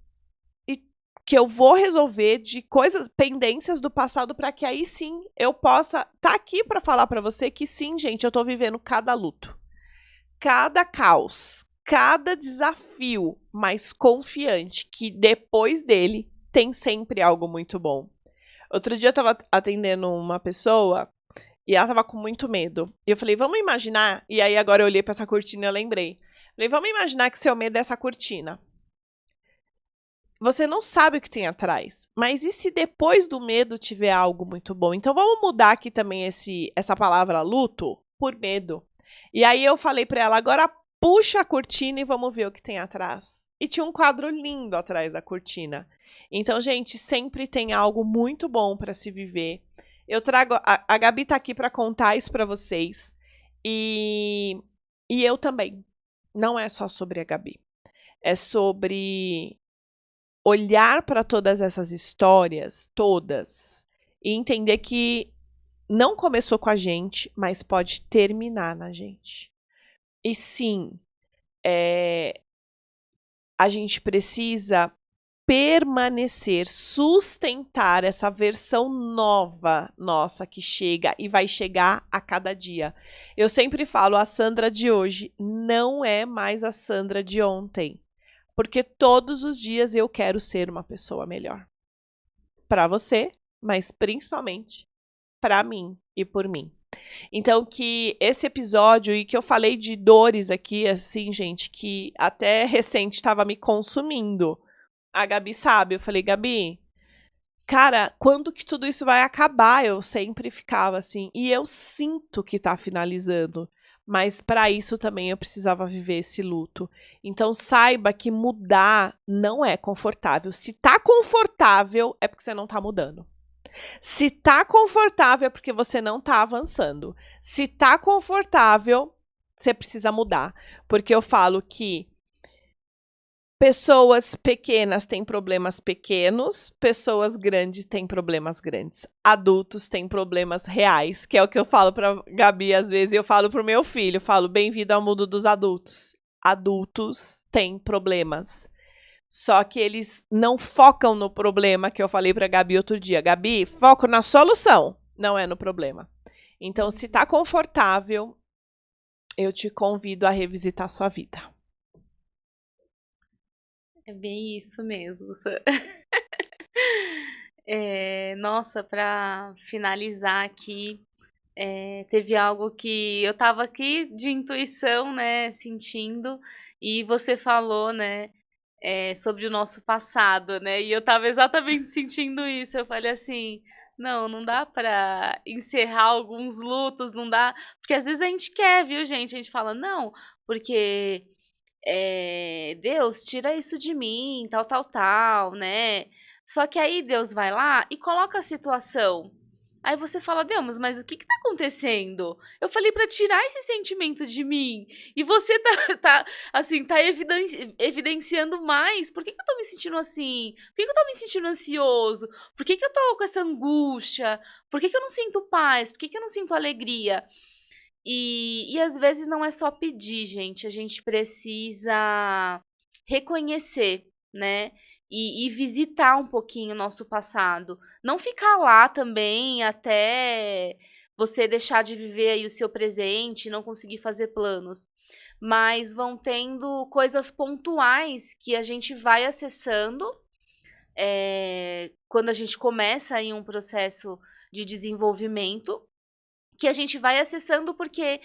que eu vou resolver de coisas, pendências do passado, para que aí sim eu possa estar aqui para falar para você que sim, gente, eu tô vivendo cada luto, cada caos, cada desafio, mas confiante que depois dele tem sempre algo muito bom. Outro dia eu tava atendendo uma pessoa e ela tava com muito medo. E eu falei, vamos imaginar, e aí agora eu olhei para essa cortina e eu lembrei. Falei, vamos imaginar que seu medo é essa cortina. Você não sabe o que tem atrás. Mas e se depois do medo tiver algo muito bom? Então vamos mudar aqui também essa palavra luto por medo. E aí eu falei pra ela, agora puxa a cortina e vamos ver o que tem atrás. E tinha um quadro lindo atrás da cortina. Então, gente, sempre tem algo muito bom pra se viver. Eu trago a Gabi tá aqui pra contar isso pra vocês. E eu também. Não é só sobre a Gabi. É sobre olhar para todas essas histórias, todas, e entender que não começou com a gente, mas pode terminar na gente. E sim, a gente precisa permanecer, sustentar essa versão nova nossa que chega e vai chegar a cada dia. Eu sempre falo, a Sandra de hoje não é mais a Sandra de ontem, porque todos os dias eu quero ser uma pessoa melhor. Para você, mas principalmente para mim e por mim. Então, que esse episódio, e que eu falei de dores aqui, assim, gente, que até recente estava me consumindo. A Gabi sabe, eu falei, Gabi, cara, quando que tudo isso vai acabar? Eu sempre ficava assim, e eu sinto que tá finalizando, mas para isso também eu precisava viver esse luto. Então saiba que mudar não é confortável. Se tá confortável, é porque você não tá mudando. Se tá confortável, é porque você não tá avançando. Se tá confortável, você precisa mudar. Porque eu falo que pessoas pequenas têm problemas pequenos, pessoas grandes têm problemas grandes. Adultos têm problemas reais, que é o que eu falo pra Gabi às vezes, e eu falo pro meu filho, eu falo, bem-vindo ao mundo dos adultos. Adultos têm problemas. Só que eles não focam no problema, que eu falei pra Gabi outro dia. Gabi, foco na solução, não é no problema. Então, se tá confortável, eu te convido a revisitar sua vida. É bem isso mesmo. Nossa, para finalizar aqui, teve algo que eu tava aqui de intuição, né, sentindo, e você falou, né, sobre o nosso passado, né, e eu tava exatamente sentindo isso. Eu falei assim, não dá pra encerrar alguns lutos, não dá, porque às vezes a gente quer, viu, gente? A gente fala, não, porque Deus, tira isso de mim, tal, tal, tal, né? Só que aí Deus vai lá e coloca a situação. Aí você fala, Deus, mas o que que tá acontecendo? Eu falei pra tirar esse sentimento de mim. E você assim, tá evidenciando mais. Por que que eu tô me sentindo assim? Por que que eu tô me sentindo ansioso? Por que que eu tô com essa angústia? Por que que eu não sinto paz? Por que que eu não sinto alegria? E às vezes não é só pedir, gente, a gente precisa reconhecer, né? E visitar um pouquinho o nosso passado. Não ficar lá também até você deixar de viver aí o seu presente e não conseguir fazer planos. Mas vão tendo coisas pontuais que a gente vai acessando quando a gente começa aí um processo de desenvolvimento, que a gente vai acessando porque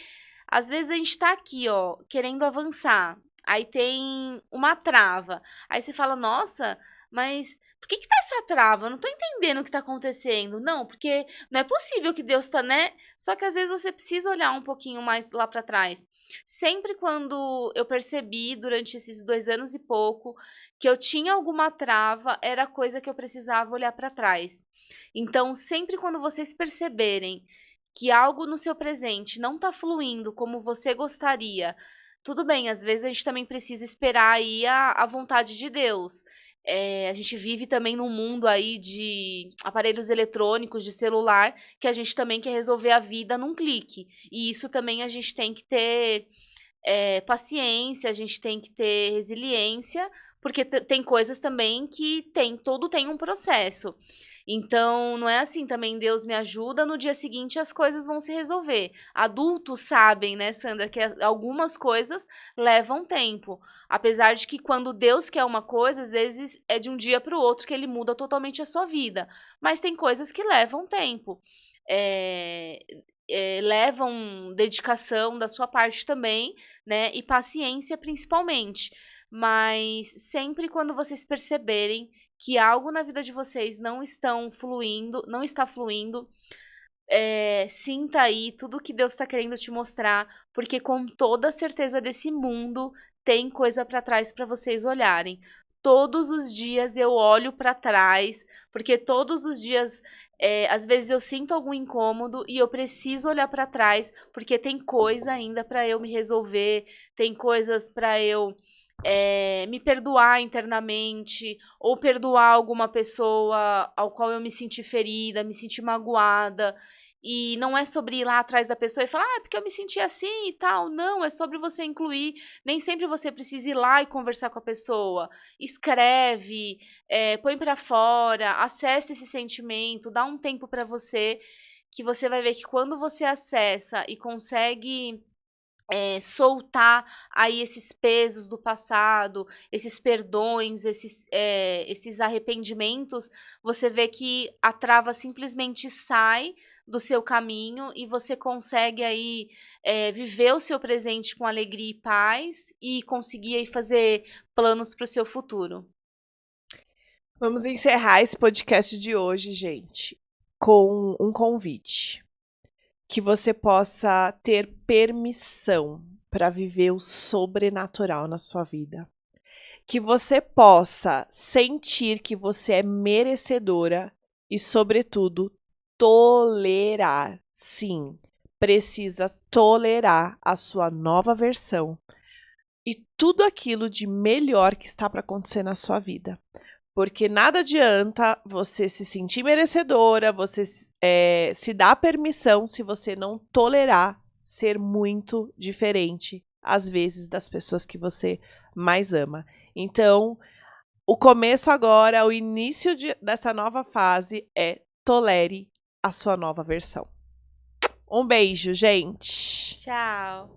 às vezes a gente tá aqui, ó, querendo avançar. Aí tem uma trava. Aí você fala, nossa, mas por que que tá essa trava? Eu não tô entendendo o que tá acontecendo. Não, porque não é possível que Deus tá, né? Só que às vezes você precisa olhar um pouquinho mais lá pra trás. Sempre quando eu percebi, durante esses 2 anos e pouco, que eu tinha alguma trava, era coisa que eu precisava olhar pra trás. Então, sempre quando vocês perceberem que algo no seu presente não está fluindo como você gostaria, tudo bem, às vezes a gente também precisa esperar aí a vontade de Deus. A gente vive também num mundo aí de aparelhos eletrônicos, de celular, que a gente também quer resolver a vida num clique. E isso também a gente tem que ter paciência, a gente tem que ter resiliência, porque tem coisas também que tudo tem um processo. Então, não é assim também, Deus me ajuda, no dia seguinte as coisas vão se resolver. Adultos sabem, né, Sandra, que algumas coisas levam tempo. Apesar de que quando Deus quer uma coisa, às vezes é de um dia para o outro que ele muda totalmente a sua vida. Mas tem coisas que levam tempo. Levam dedicação da sua parte também, né, e paciência principalmente. Mas sempre quando vocês perceberem que algo na vida de vocês não está fluindo, sinta aí tudo que Deus está querendo te mostrar, porque com toda a certeza desse mundo tem coisa para trás para vocês olharem. Todos os dias eu olho para trás, porque todos os dias, às vezes eu sinto algum incômodo e eu preciso olhar para trás, porque tem coisa ainda para eu me resolver, tem coisas para eu me perdoar internamente, ou perdoar alguma pessoa ao qual eu me senti ferida, me senti magoada. E não é sobre ir lá atrás da pessoa e falar, porque eu me senti assim e tal. Não, é sobre você incluir. Nem sempre você precisa ir lá e conversar com a pessoa. Escreve, põe pra fora, acessa esse sentimento, dá um tempo pra você, que você vai ver que quando você acessa e consegue soltar aí esses pesos do passado, esses perdões, esses arrependimentos, você vê que a trava simplesmente sai do seu caminho e você consegue aí viver o seu presente com alegria e paz e conseguir aí fazer planos para o seu futuro. Vamos encerrar esse podcast de hoje, gente, com um convite. Que você possa ter permissão para viver o sobrenatural na sua vida. Que você possa sentir que você é merecedora e, sobretudo, tolerar. Sim, precisa tolerar a sua nova versão e tudo aquilo de melhor que está para acontecer na sua vida. Porque nada adianta você se sentir merecedora, você se dar permissão se você não tolerar ser muito diferente, às vezes, das pessoas que você mais ama. Então, o começo agora, o início dessa nova fase é tolere a sua nova versão. Um beijo, gente! Tchau!